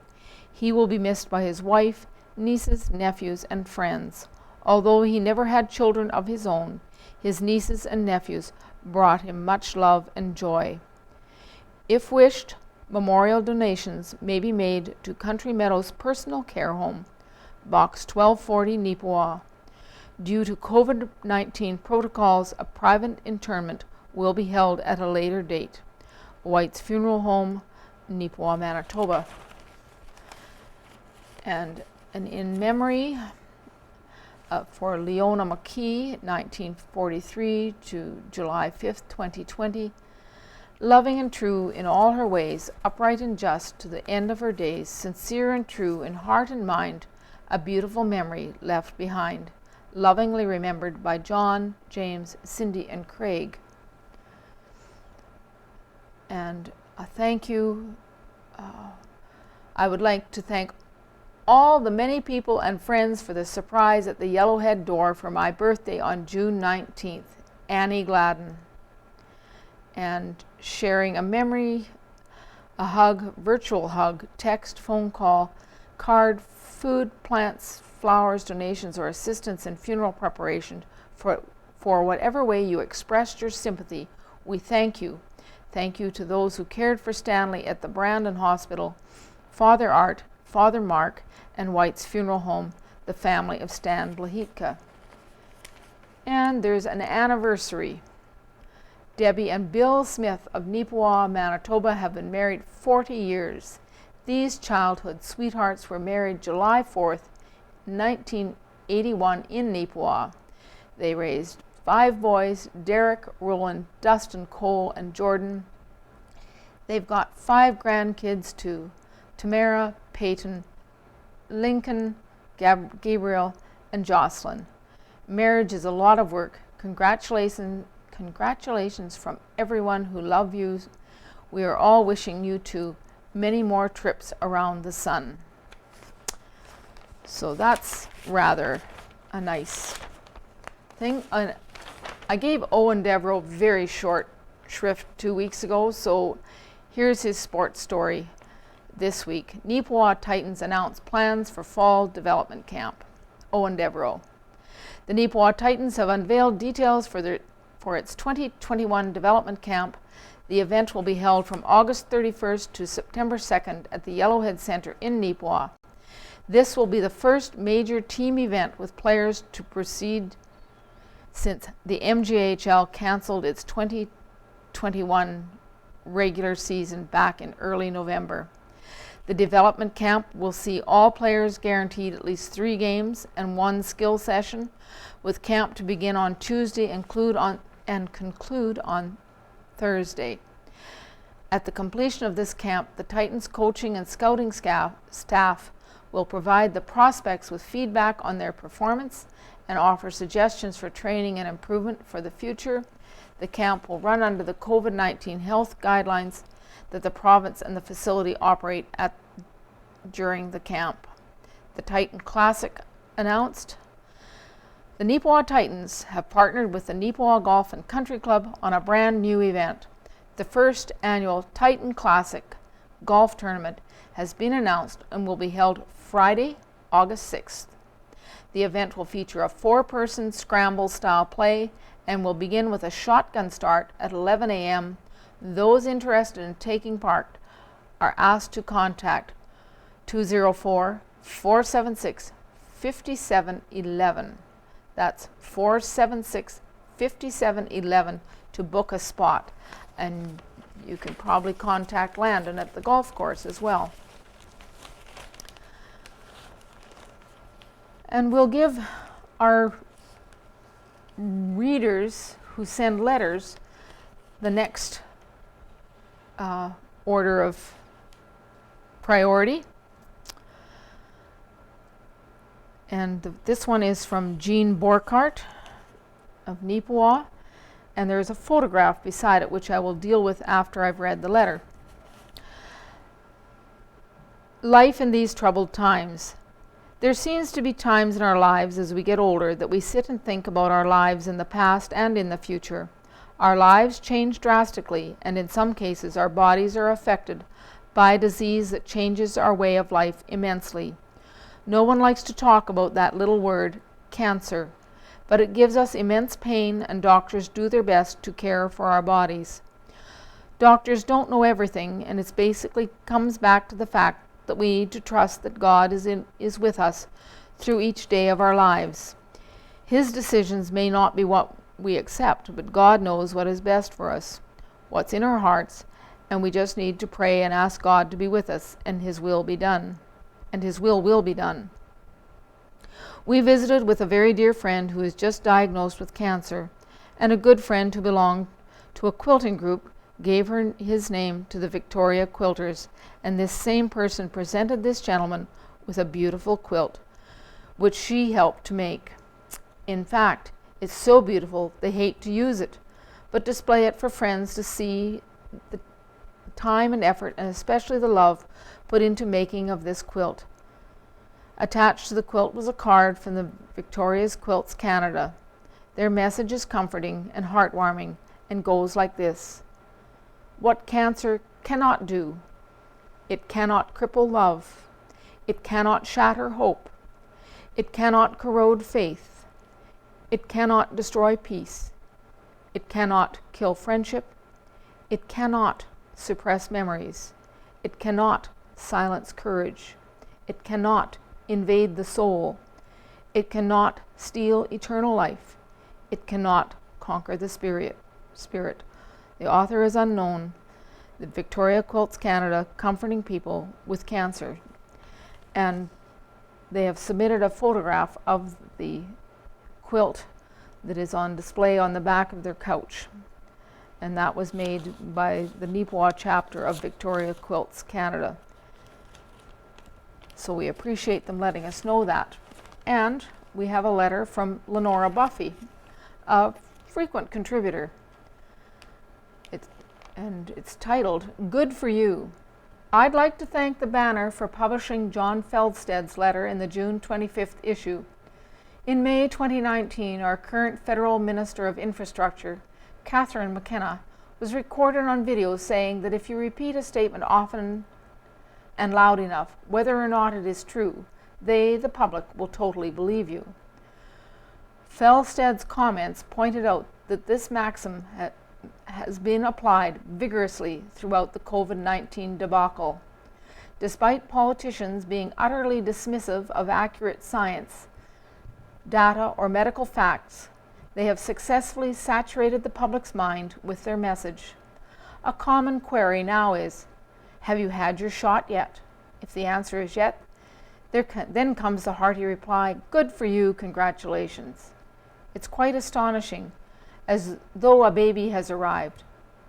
He will be missed by his wife, nieces, nephews, and friends. Although he never had children of his own, his nieces and nephews brought him much love and joy. If wished, memorial donations may be made to Country Meadows Personal Care Home, Box 1240, Neepawa. Due to COVID-19 protocols, a private interment will be held at a later date. White's Funeral Home, Neepawa, Manitoba. And in memory for Leona McKee, 1943 to July 5th, 2020, loving and true in all her ways, upright and just to the end of her days, sincere and true in heart and mind, a beautiful memory left behind, lovingly remembered by John, James, Cindy, and Craig. And a thank you. I would like to thank all the many people and friends for the surprise at the Yellowhead door for my birthday on June 19th, Annie Gladden. And sharing a memory, a hug, virtual hug, text, phone call, card, food, plants, flowers, donations, or assistance in funeral preparation for whatever way you expressed your sympathy. We thank you. Thank you to those who cared for Stanley at the Brandon Hospital, Father Art, Father Mark, and White's Funeral Home, the family of Stan Blahitka. And there's an anniversary. Debbie and Bill Smith of Neepawa, Manitoba have been married 40 years. These childhood sweethearts were married July 4th, 1981 in Neepawa. They raised 5 boys, Derek, Roland, Dustin, Cole, and Jordan. They've got 5 grandkids too, Tamara, Peyton, Lincoln, Gabriel, and Jocelyn. Marriage is a lot of work. Congratulations from everyone who love you. We are all wishing you two many more trips around the sun. So that's rather a nice thing. I gave Owen Devereaux very short shrift 2 weeks ago, so here's his sports story this week. Neepawa Titans announced plans for fall development camp. Owen Devereaux. The Neepawa Titans have unveiled details for its 2021 development camp. The event will be held from August 31st to September 2nd at the Yellowhead Center in Neepawa. This will be the first major team event with players to proceed since the MJHL canceled its 2021 regular season back in early November. The development camp will see all players guaranteed at least 3 games and 1 skill session, with camp to begin on Tuesday and conclude on Thursday. At the completion of this camp, the Titans coaching and scouting staff will provide the prospects with feedback on their performance and offer suggestions for training and improvement for the future. The camp will run under the COVID-19 health guidelines that the province and the facility operate at during the camp. The Titan Classic announced. The Neepawa Titans have partnered with the Neepawa Golf and Country Club on a brand new event. The first annual Titan Classic golf tournament has been announced and will be held Friday, August 6th. The event will feature a 4-person scramble style play and will begin with a shotgun start at 11 a.m. Those interested in taking part are asked to contact 204-476-5711. That's 476-5711 to book a spot. And you can probably contact Landon at the golf course as well. And we'll give our readers who send letters the next order of priority. And this one is from Jean Borkart of Neepawa, and there's a photograph beside it which I will deal with after I've read the letter. Life in these troubled times. There seems to be times in our lives as we get older that we sit and think about our lives in the past and in the future. Our lives change drastically, and in some cases our bodies are affected by a disease that changes our way of life immensely. No one likes to talk about that little word, cancer, but it gives us immense pain, and doctors do their best to care for our bodies. Doctors don't know everything, and it basically comes back to the fact that we need to trust that God is with us through each day of our lives. His decisions may not be what we accept, but God knows what is best for us, what's in our hearts, and we just need to pray and ask God to be with us, and His will be done. And His will be done. We visited with a very dear friend who is just diagnosed with cancer, and a good friend who belonged to a quilting group gave his name to the Victoria Quilters, and this same person presented this gentleman with a beautiful quilt, which she helped to make. In fact, it's so beautiful they hate to use it, but display it for friends to see the time and effort, and especially the love put into making of this quilt. Attached to the quilt was a card from the Victoria's Quilts Canada. Their message is comforting and heartwarming and goes like this. What cancer cannot do. It cannot cripple love. It cannot shatter hope. It cannot corrode faith. It cannot destroy peace. It cannot kill friendship. It cannot suppress memories. It cannot silence courage. It cannot invade the soul. It cannot steal eternal life. It cannot conquer the spirit. The author is unknown. The Victoria Quilts Canada, comforting people with cancer. And they have submitted a photograph of the quilt that is on display on the back of their couch. And that was made by the Neepawa chapter of Victoria Quilts Canada. So we appreciate them letting us know that. And we have a letter from Lenora Buffy, a frequent contributor. It's titled, Good for You. I'd like to thank the Banner for publishing John Feldstead's letter in the June 25th issue. In May 2019, our current Federal Minister of Infrastructure, Catherine McKenna, was recorded on video saying that if you repeat a statement often and loud enough, whether or not it is true, they, the public, will totally believe you. Feldstead's comments pointed out that this maxim has been applied vigorously throughout the COVID-19 debacle. Despite politicians being utterly dismissive of accurate science, data, or medical facts, they have successfully saturated the public's mind with their message. A common query now is, have you had your shot yet? If the answer is yet, then comes the hearty reply, good for you, congratulations. It's quite astonishing, as though a baby has arrived.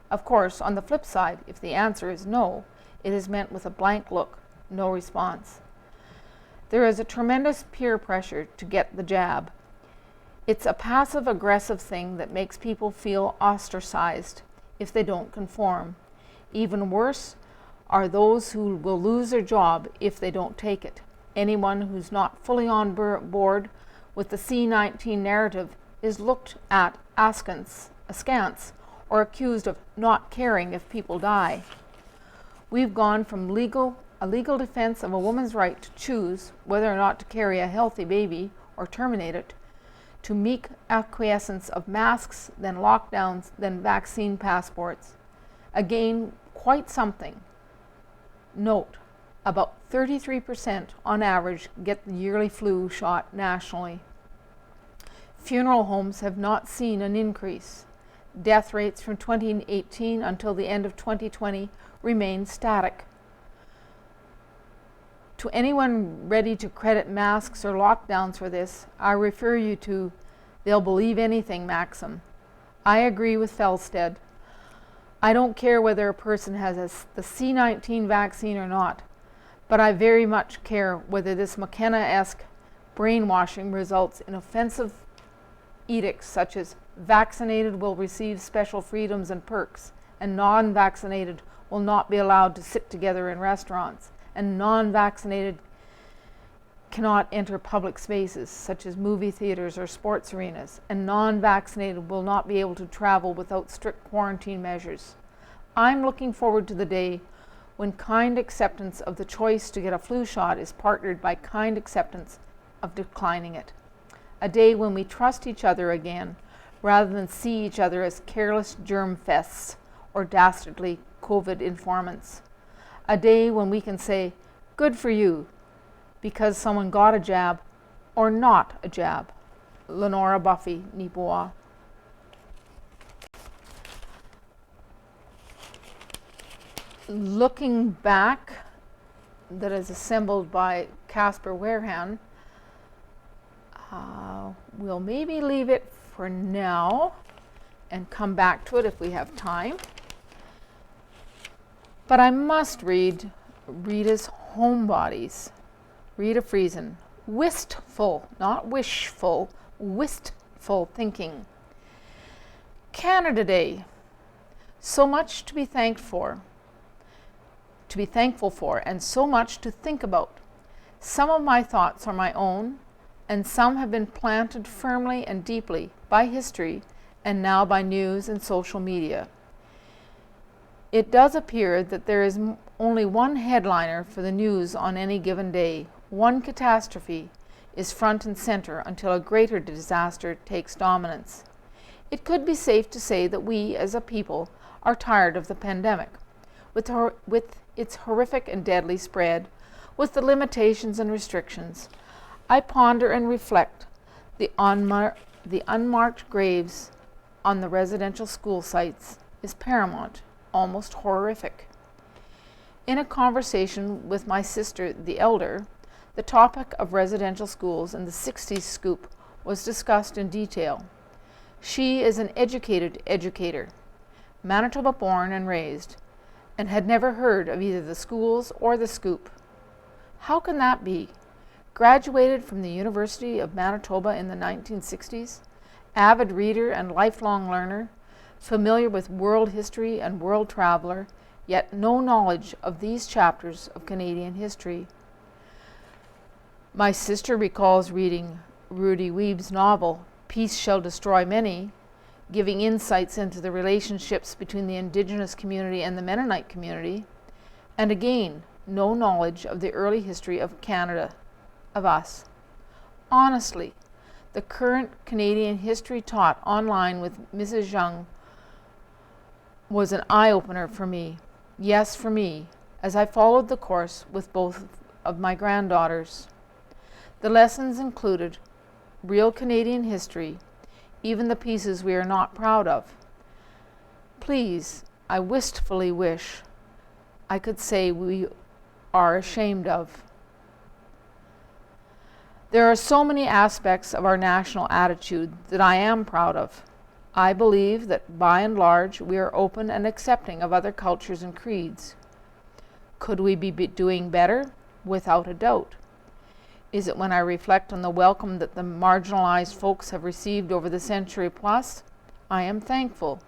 Of course, on the flip side, if the answer is no, it is met with a blank look, no response. There is a tremendous peer pressure to get the jab. It's a passive-aggressive thing that makes people feel ostracized if they don't conform. Even worse are those who will lose their job if they don't take it. Anyone who's not fully on board with the C-19 narrative is looked at askance, or accused of not caring if people die. We've gone from a legal defense of a woman's right to choose whether or not to carry a healthy baby or terminate it, to meek acquiescence of masks, then lockdowns, then vaccine passports. Again, quite something. Note, about 33% on average get the yearly flu shot nationally. Funeral homes have not seen an increase. Death rates from 2018 until the end of 2020 remain static. To anyone ready to credit masks or lockdowns for this, I refer you to "they'll believe anything" maxim. I agree with Felsted. I don't care whether a person has the C-19 vaccine or not, but I very much care whether this McKenna-esque brainwashing results in offensive edicts such as vaccinated will receive special freedoms and perks, and non-vaccinated will not be allowed to sit together in restaurants, and non-vaccinated cannot enter public spaces such as movie theaters or sports arenas, and non-vaccinated will not be able to travel without strict quarantine measures. I'm looking forward to the day when kind acceptance of the choice to get a flu shot is partnered by kind acceptance of declining it. A day when we trust each other again, rather than see each other as careless germ fests or dastardly COVID informants. A day when we can say, good for you, because someone got a jab or not a jab. Lenora Buffy, Neepawa. Looking back, that is assembled by Casper Warehan. We'll maybe leave it for now and come back to it if we have time. But I must read Rita's Homebodies. Rita Friesen. Wistful, not wishful, wistful thinking. Canada Day. So much to be thankful for, and so much to think about. Some of my thoughts are my own, and some have been planted firmly and deeply by history and now by news and social media. It does appear that there is only one headliner for the news on any given day. One catastrophe is front and center until a greater disaster takes dominance. It could be safe to say that we, as a people, are tired of the pandemic, with its horrific and deadly spread, with the limitations and restrictions. I ponder and reflect. The unmarked graves on the residential school sites is paramount, almost horrific. In a conversation with my sister, the elder, the topic of residential schools and the 60s scoop was discussed in detail. She is an educated educator, Manitoba born and raised, and had never heard of either the schools or the scoop. How can that be? Graduated from the University of Manitoba in the 1960s, avid reader and lifelong learner, familiar with world history and world traveler, yet no knowledge of these chapters of Canadian history. My sister recalls reading Rudy Weeb's novel, Peace Shall Destroy Many, giving insights into the relationships between the Indigenous community and the Mennonite community, and again, no knowledge of the early history of Canada, of us. Honestly, the current Canadian history taught online with Mrs. Young was an eye-opener for me. Yes, for me, as I followed the course with both of my granddaughters. The lessons included real Canadian history, even the pieces we are not proud of. Please, I wistfully wish I could say we are ashamed of. There are so many aspects of our national attitude that I am proud of. I believe that by and large we are open and accepting of other cultures and creeds. Could we be doing better? Without a doubt. Is it when I reflect on the welcome that the marginalized folks have received over the century plus? I am thankful.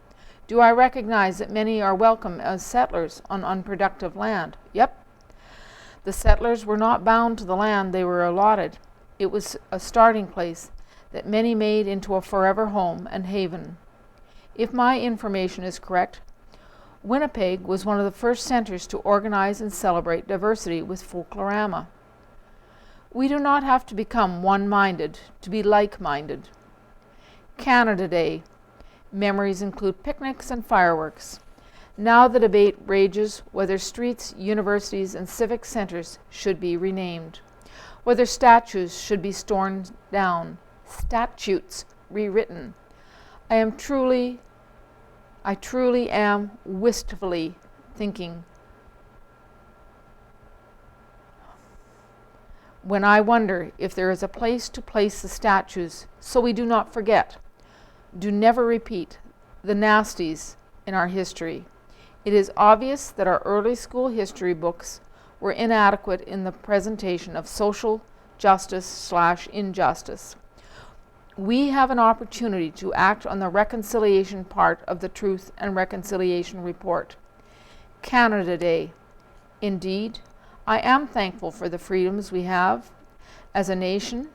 Do I recognize that many are welcome as settlers on unproductive land? Yep. The settlers were not bound to the land they were allotted. It was a starting place that many made into a forever home and haven. If my information is correct, Winnipeg was one of the first centers to organize and celebrate diversity with Folklorama. We do not have to become one-minded to be like-minded. Canada Day. Memories include picnics and fireworks. Now the debate rages whether streets, universities, and civic centers should be renamed, whether statues should be torn down, statutes rewritten. I truly am wistfully thinking when I wonder if there is a place to place the statues so we do not forget, do never repeat the nasties in our history. It is obvious that our early school history books were inadequate in the presentation of social justice/injustice. We have an opportunity to act on the reconciliation part of the Truth and Reconciliation Report. Canada Day. Indeed, I am thankful for the freedoms we have as a nation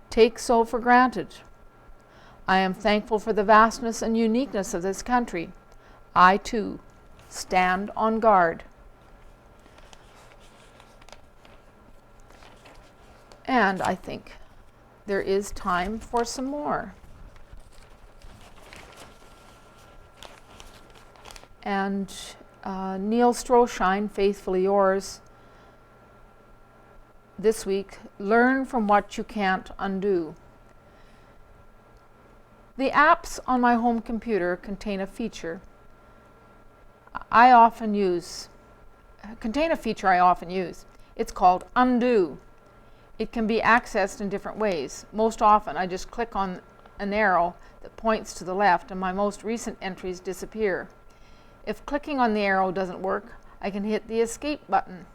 take so for granted. I am thankful for the vastness and uniqueness of this country. I, too, stand on guard. And I think there is time for some more. And Neil Stroshine, faithfully yours, this week, learn from what you can't undo. The apps on my home computer contain a feature I often use. It's called Undo. It can be accessed in different ways. Most often, I just click on an arrow that points to the left and my most recent entries disappear. If clicking on the arrow doesn't work, I can hit the Escape button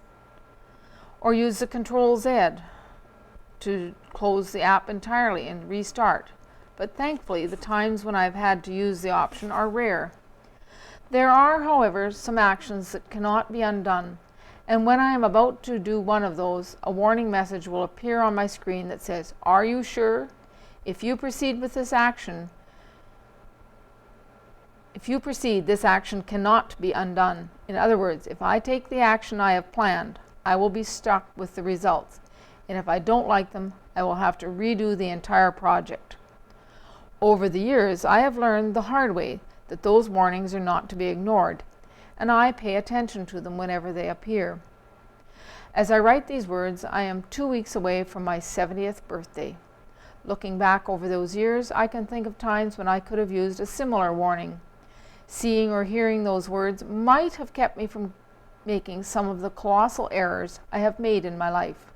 or use the Control-Z to close the app entirely and restart. But thankfully, the times when I've had to use the option are rare. There are, however, some actions that cannot be undone, and when I am about to do one of those, a warning message will appear on my screen that says, "Are you sure? If you proceed, this action cannot be undone." In other words, if I take the action I have planned, I will be stuck with the results, and if I don't like them, I will have to redo the entire project. Over the years, I have learned the hard way that those warnings are not to be ignored, and I pay attention to them whenever they appear. As I write these words, I am 2 weeks away from my 70th birthday. Looking back over those years, I can think of times when I could have used a similar warning. Seeing or hearing those words might have kept me from making some of the colossal errors I have made in my life.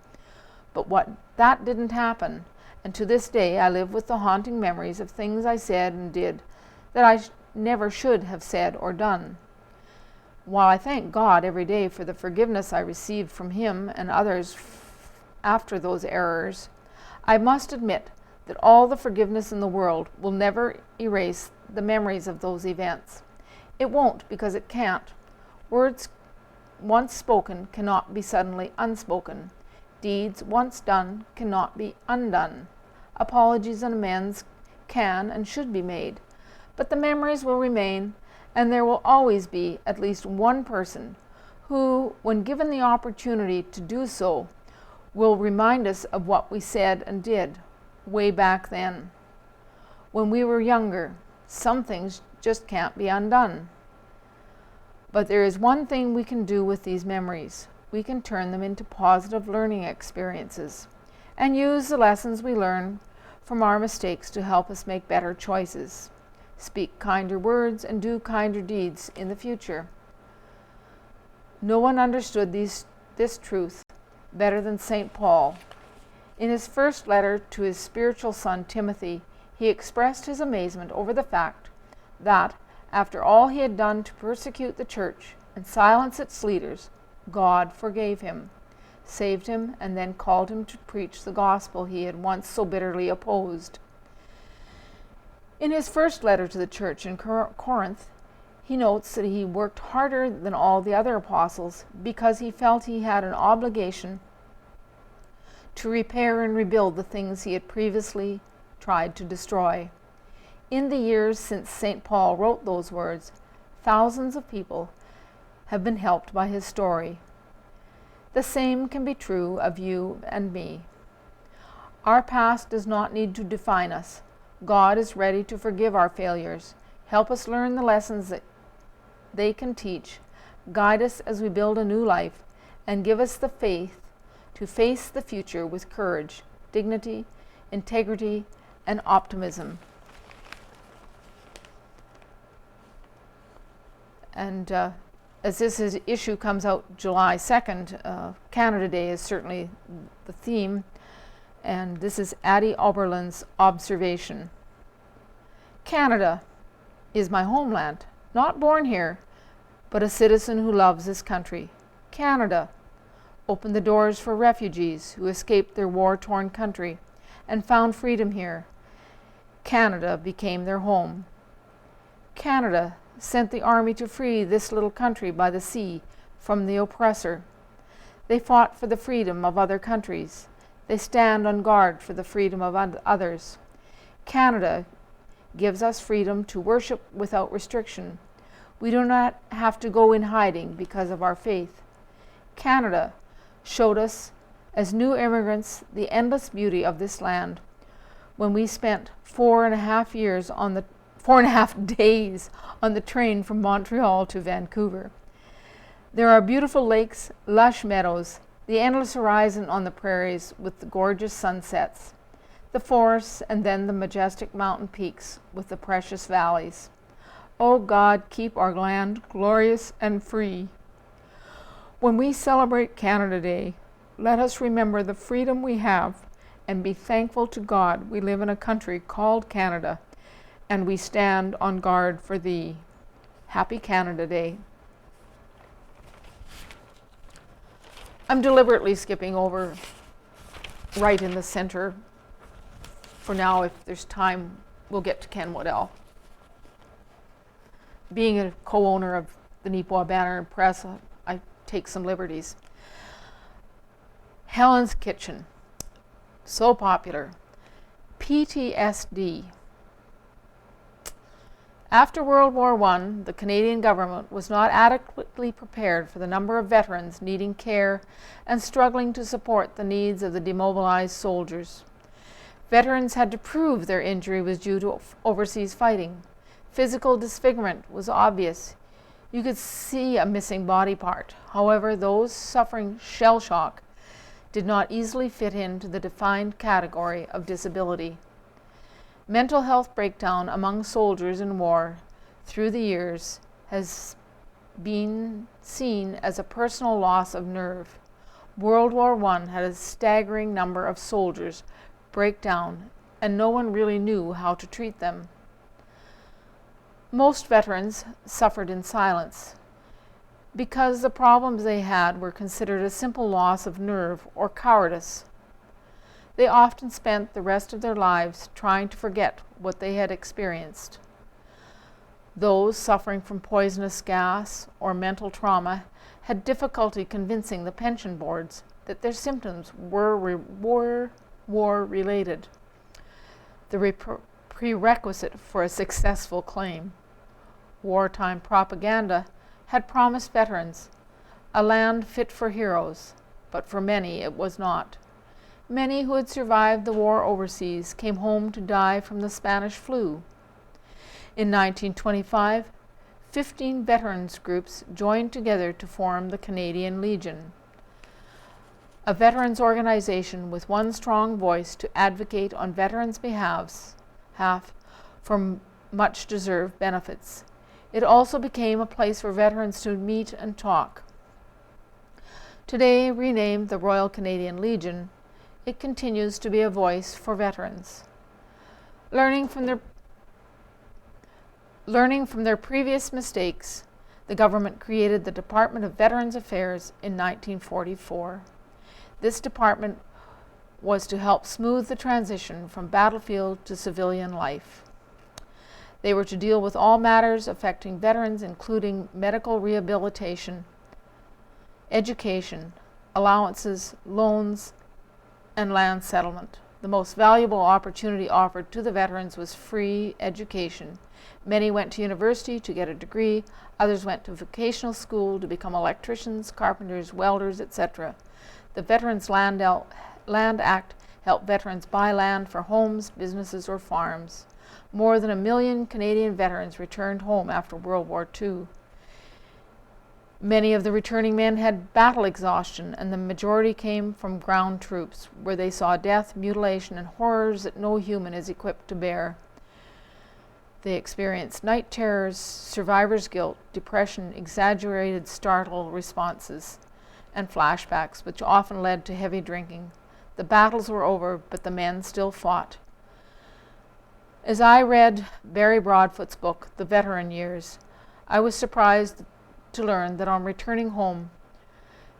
But that didn't happen, and to this day I live with the haunting memories of things I said and did that I never should have said or done. While I thank God every day for the forgiveness I received from Him and others after those errors, I must admit that all the forgiveness in the world will never erase the memories of those events. It won't, because it can't. Words once spoken cannot be suddenly unspoken. Deeds once done cannot be undone. Apologies and amends can and should be made, but the memories will remain, and there will always be at least one person who, when given the opportunity to do so, will remind us of what we said and did way back then. When we were younger, some things just can't be undone. But there is one thing we can do with these memories. We can turn them into positive learning experiences and use the lessons we learn from our mistakes to help us make better choices, speak kinder words, and do kinder deeds in the future. No one understood this truth better than St. Paul. In his first letter to his spiritual son Timothy, he expressed his amazement over the fact that, after all he had done to persecute the church and silence its leaders, God forgave him, saved him, and then called him to preach the gospel he had once so bitterly opposed. In his first letter to the church in Corinth, he notes that he worked harder than all the other apostles because he felt he had an obligation to repair and rebuild the things he had previously tried to destroy. In the years since St. Paul wrote those words, thousands of people have been helped by his story. The same can be true of you and me. Our past does not need to define us. God is ready to forgive our failures, help us learn the lessons that they can teach, guide us as we build a new life, and give us the faith to face the future with courage, dignity, integrity, and optimism. And as this issue comes out July 2nd, Canada Day is certainly the theme, and this is Addie Oberlin's observation. Canada is my homeland, not born here, but a citizen who loves this country. Canada opened the doors for refugees who escaped their war-torn country and found freedom here. Canada became their home. Canada sent the army to free this little country by the sea from the oppressor. They fought for the freedom of other countries. They stand on guard for the freedom of others. Canada gives us freedom to worship without restriction. We do not have to go in hiding because of our faith. Canada showed us, as new immigrants, the endless beauty of this land when we spent 4.5 days on the train from Montreal to Vancouver. There are beautiful lakes, lush meadows, the endless horizon on the prairies with the gorgeous sunsets, the forests, and then the majestic mountain peaks with the precious valleys. Oh God, keep our land glorious and free. When we celebrate Canada Day, let us remember the freedom we have and be thankful to God we live in a country called Canada, and we stand on guard for thee. Happy Canada Day. I'm deliberately skipping over right in the center. For now, if there's time, we'll get to Ken Waddell. Being a co-owner of the Neepawa Banner and Press, I take some liberties. Helen's Kitchen, so popular. PTSD. After World War I, the Canadian government was not adequately prepared for the number of veterans needing care and struggling to support the needs of the demobilized soldiers. Veterans had to prove their injury was due to overseas fighting. Physical disfigurement was obvious. You could see a missing body part. However, those suffering shell shock did not easily fit into the defined category of disability. Mental health breakdown among soldiers in war through the years has been seen as a personal loss of nerve. World War I had a staggering number of soldiers break down, and no one really knew how to treat them. Most veterans suffered in silence because the problems they had were considered a simple loss of nerve or cowardice. They often spent the rest of their lives trying to forget what they had experienced. Those suffering from poisonous gas or mental trauma had difficulty convincing the pension boards that their symptoms were war-related, the prerequisite for a successful claim. Wartime propaganda had promised veterans a land fit for heroes, but for many it was not. Many who had survived the war overseas came home to die from the Spanish flu. In 1925, 15 veterans groups joined together to form the Canadian Legion, a veterans organization with one strong voice to advocate on veterans' behalf for much-deserved benefits. It also became a place for veterans to meet and talk. Today, renamed the Royal Canadian Legion, it continues to be a voice for veterans. Learning from their previous mistakes, the government created the Department of Veterans Affairs in 1944. This department was to help smooth the transition from battlefield to civilian life. They were to deal with all matters affecting veterans, including medical rehabilitation, education, allowances, loans, and land settlement. The most valuable opportunity offered to the veterans was free education. Many went to university to get a degree, others went to vocational school to become electricians, carpenters, welders, etc. The Veterans Land Act helped veterans buy land for homes, businesses, or farms. More than 1 million Canadian veterans returned home after World War II. Many of the returning men had battle exhaustion, and the majority came from ground troops, where they saw death, mutilation, and horrors that no human is equipped to bear. They experienced night terrors, survivor's guilt, depression, exaggerated startle responses, and flashbacks, which often led to heavy drinking. The battles were over, but the men still fought. As I read Barry Broadfoot's book, The Veteran Years, I was surprised to learn that on returning home,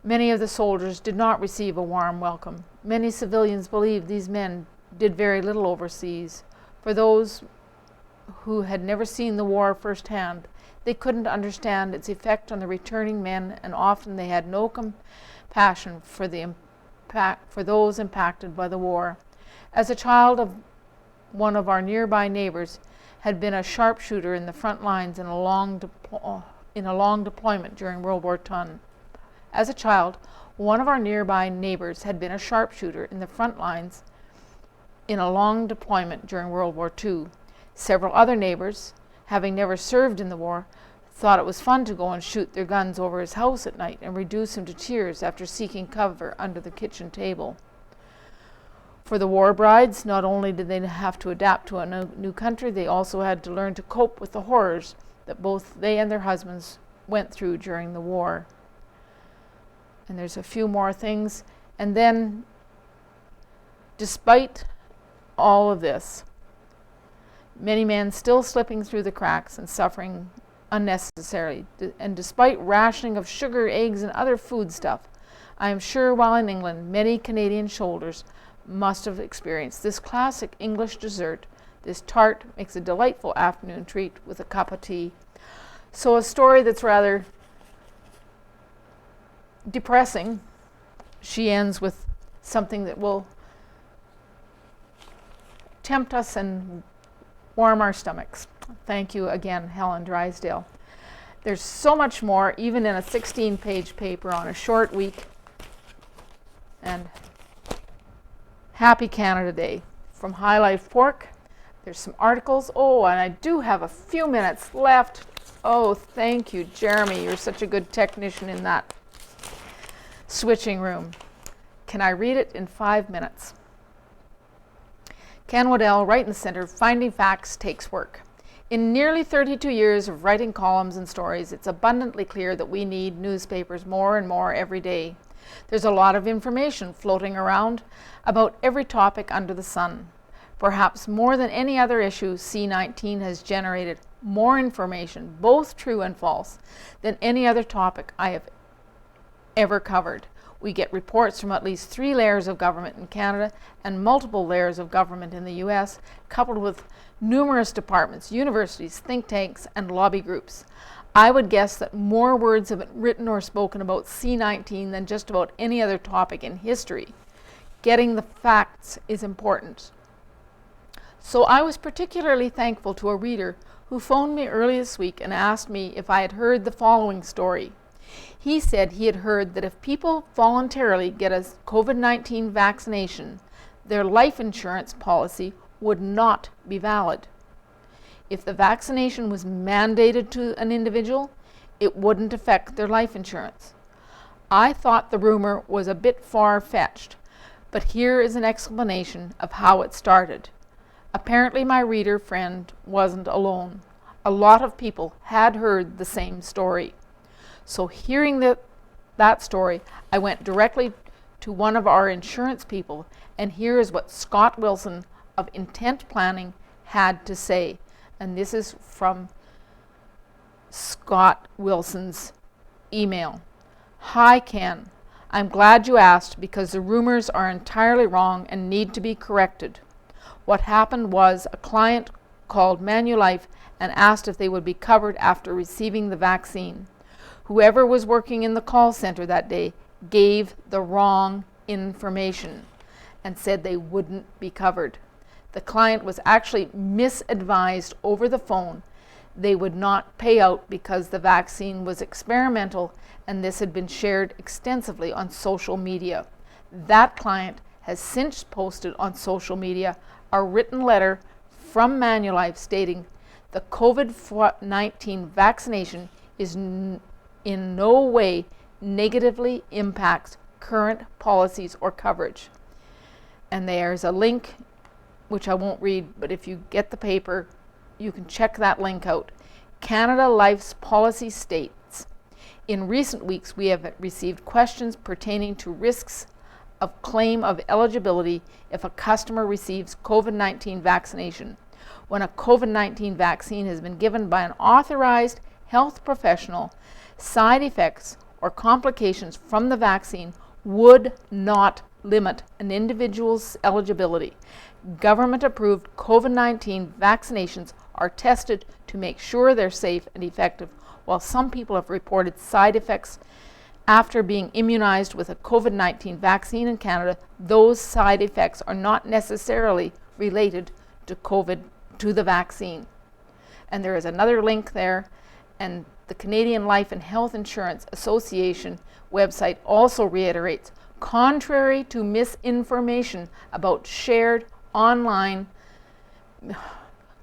many of the soldiers did not receive a warm welcome. Many civilians believed these men did very little overseas. For those who had never seen the war firsthand, they couldn't understand its effect on the returning men, and often they had no compassion for those impacted by the war. As a child of one of our nearby neighbors had been a sharpshooter in the front lines in a long deployment during World War II. As a child, one of our nearby neighbors had been a sharpshooter in the front lines in a long deployment during World War II. Several other neighbors, having never served in the war, thought it was fun to go and shoot their guns over his house at night and reduce him to tears after seeking cover under the kitchen table. For the war brides, not only did they have to adapt to a new country, they also had to learn to cope with the horrors that both they and their husbands went through during the war. And there's a few more things. And then, despite all of this, many men still slipping through the cracks and suffering unnecessarily. And despite rationing of sugar, eggs, and other foodstuff, I am sure while in England, many Canadian soldiers must have experienced this classic English dessert. This tart makes a delightful afternoon treat with a cup of tea. So a story that's rather depressing, she ends with something that will tempt us and warm our stomachs. Thank you again, Helen Drysdale. There's so much more, even in a 16-page paper on a short week. And happy Canada Day. From High Life Pork, there's some articles. Oh, and I do have a few minutes left. Oh, thank you, Jeremy. You're such a good technician in that switching room. Can I read it in 5 minutes? Ken Waddell, right in the center, finding facts takes work. In nearly 32 years of writing columns and stories, it's abundantly clear that we need newspapers more and more every day. There's a lot of information floating around about every topic under the sun. Perhaps more than any other issue, C-19 has generated more information, both true and false, than any other topic I have ever covered. We get reports from at least 3 layers of government in Canada and multiple layers of government in the US, coupled with numerous departments, universities, think tanks, and lobby groups. I would guess that more words have been written or spoken about C-19 than just about any other topic in history. Getting the facts is important. So I was particularly thankful to a reader who phoned me early this week and asked me if I had heard the following story. He said he had heard that if people voluntarily get a COVID-19 vaccination, their life insurance policy would not be valid. if the vaccination was mandated to an individual, it wouldn't affect their life insurance. I thought the rumor was a bit far-fetched, but here is an explanation of how it started. Apparently my reader friend wasn't alone. A lot of people had heard the same story. So hearing that story, I went directly to one of our insurance people, and here is what Scott Wilson of Intent Planning had to say. And this is from Scott Wilson's email. Hi Ken, I'm glad you asked because the rumors are entirely wrong and need to be corrected. What happened was a client called Manulife and asked if they would be covered after receiving the vaccine. Whoever was working in the call center that day gave the wrong information and said they wouldn't be covered. The client was actually misadvised over the phone. They would not pay out because the vaccine was experimental, and this had been shared extensively on social media. That client has since posted on social media a written letter from Manulife stating the COVID-19 vaccination is in no way negatively impacts current policies or coverage. And there's a link, which I won't read, but if you get the paper, you can check that link out. Canada Life's policy states, in recent weeks we have received questions pertaining to risks of claim of eligibility if a customer receives COVID-19 vaccination. When a COVID-19 vaccine has been given by an authorized health professional, side effects or complications from the vaccine would not limit an individual's eligibility. Government-approved COVID-19 vaccinations are tested to make sure they're safe and effective. While some people have reported side effects after being immunized with a COVID-19 vaccine in Canada, those side effects are not necessarily related to the vaccine. And there is another link there, and the Canadian Life and Health Insurance Association website also reiterates, contrary to misinformation about shared online,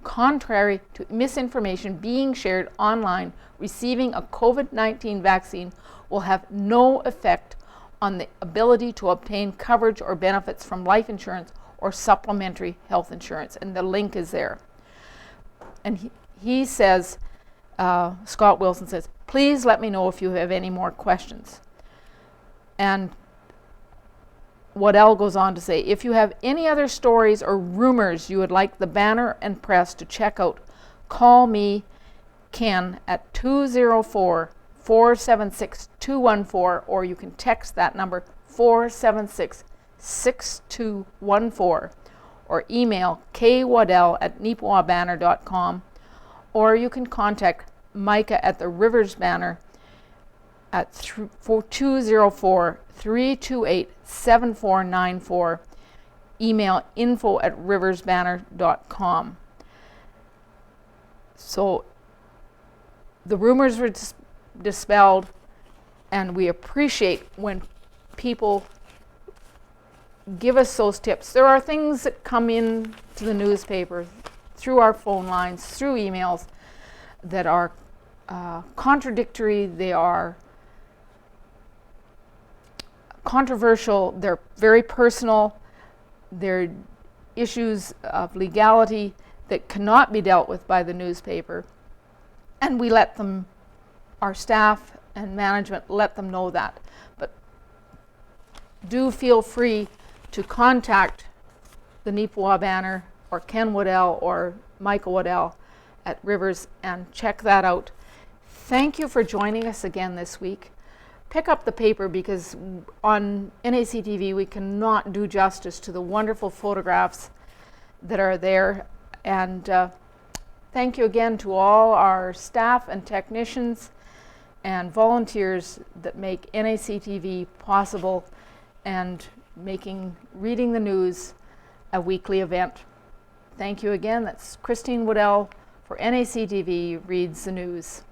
contrary to misinformation being shared online, receiving a COVID-19 vaccine will have no effect on the ability to obtain coverage or benefits from life insurance or supplementary health insurance. And the link is there. And he says, Scott Wilson says, please let me know if you have any more questions. And Waddell goes on to say, if you have any other stories or rumors you would like the banner and press to check out, call me, Ken, at 204-476-214, or you can text that number 476-6214, or email kwaddell@neepawabanner.com, or you can contact Micah at the Rivers Banner at 204-328-7494, email info@riversbanner.com. So the rumors were dispelled, and we appreciate when people give us those tips. There are things that come in to the newspaper through our phone lines, through emails, that are contradictory, they are controversial, they're very personal, they're issues of legality that cannot be dealt with by the newspaper. And we let them, our staff and management, let them know that. But do feel free to contact the Neepawa Banner or Ken Waddell or Michael Waddell at Rivers and check that out. Thank you for joining us again this week. Pick up the paper, because on NACTV we cannot do justice to the wonderful photographs that are there. And thank you again to all our staff and technicians and volunteers that make NACTV possible and making Reading the News a weekly event. Thank you again. That's Christine Waddell for NACTV Reads the News.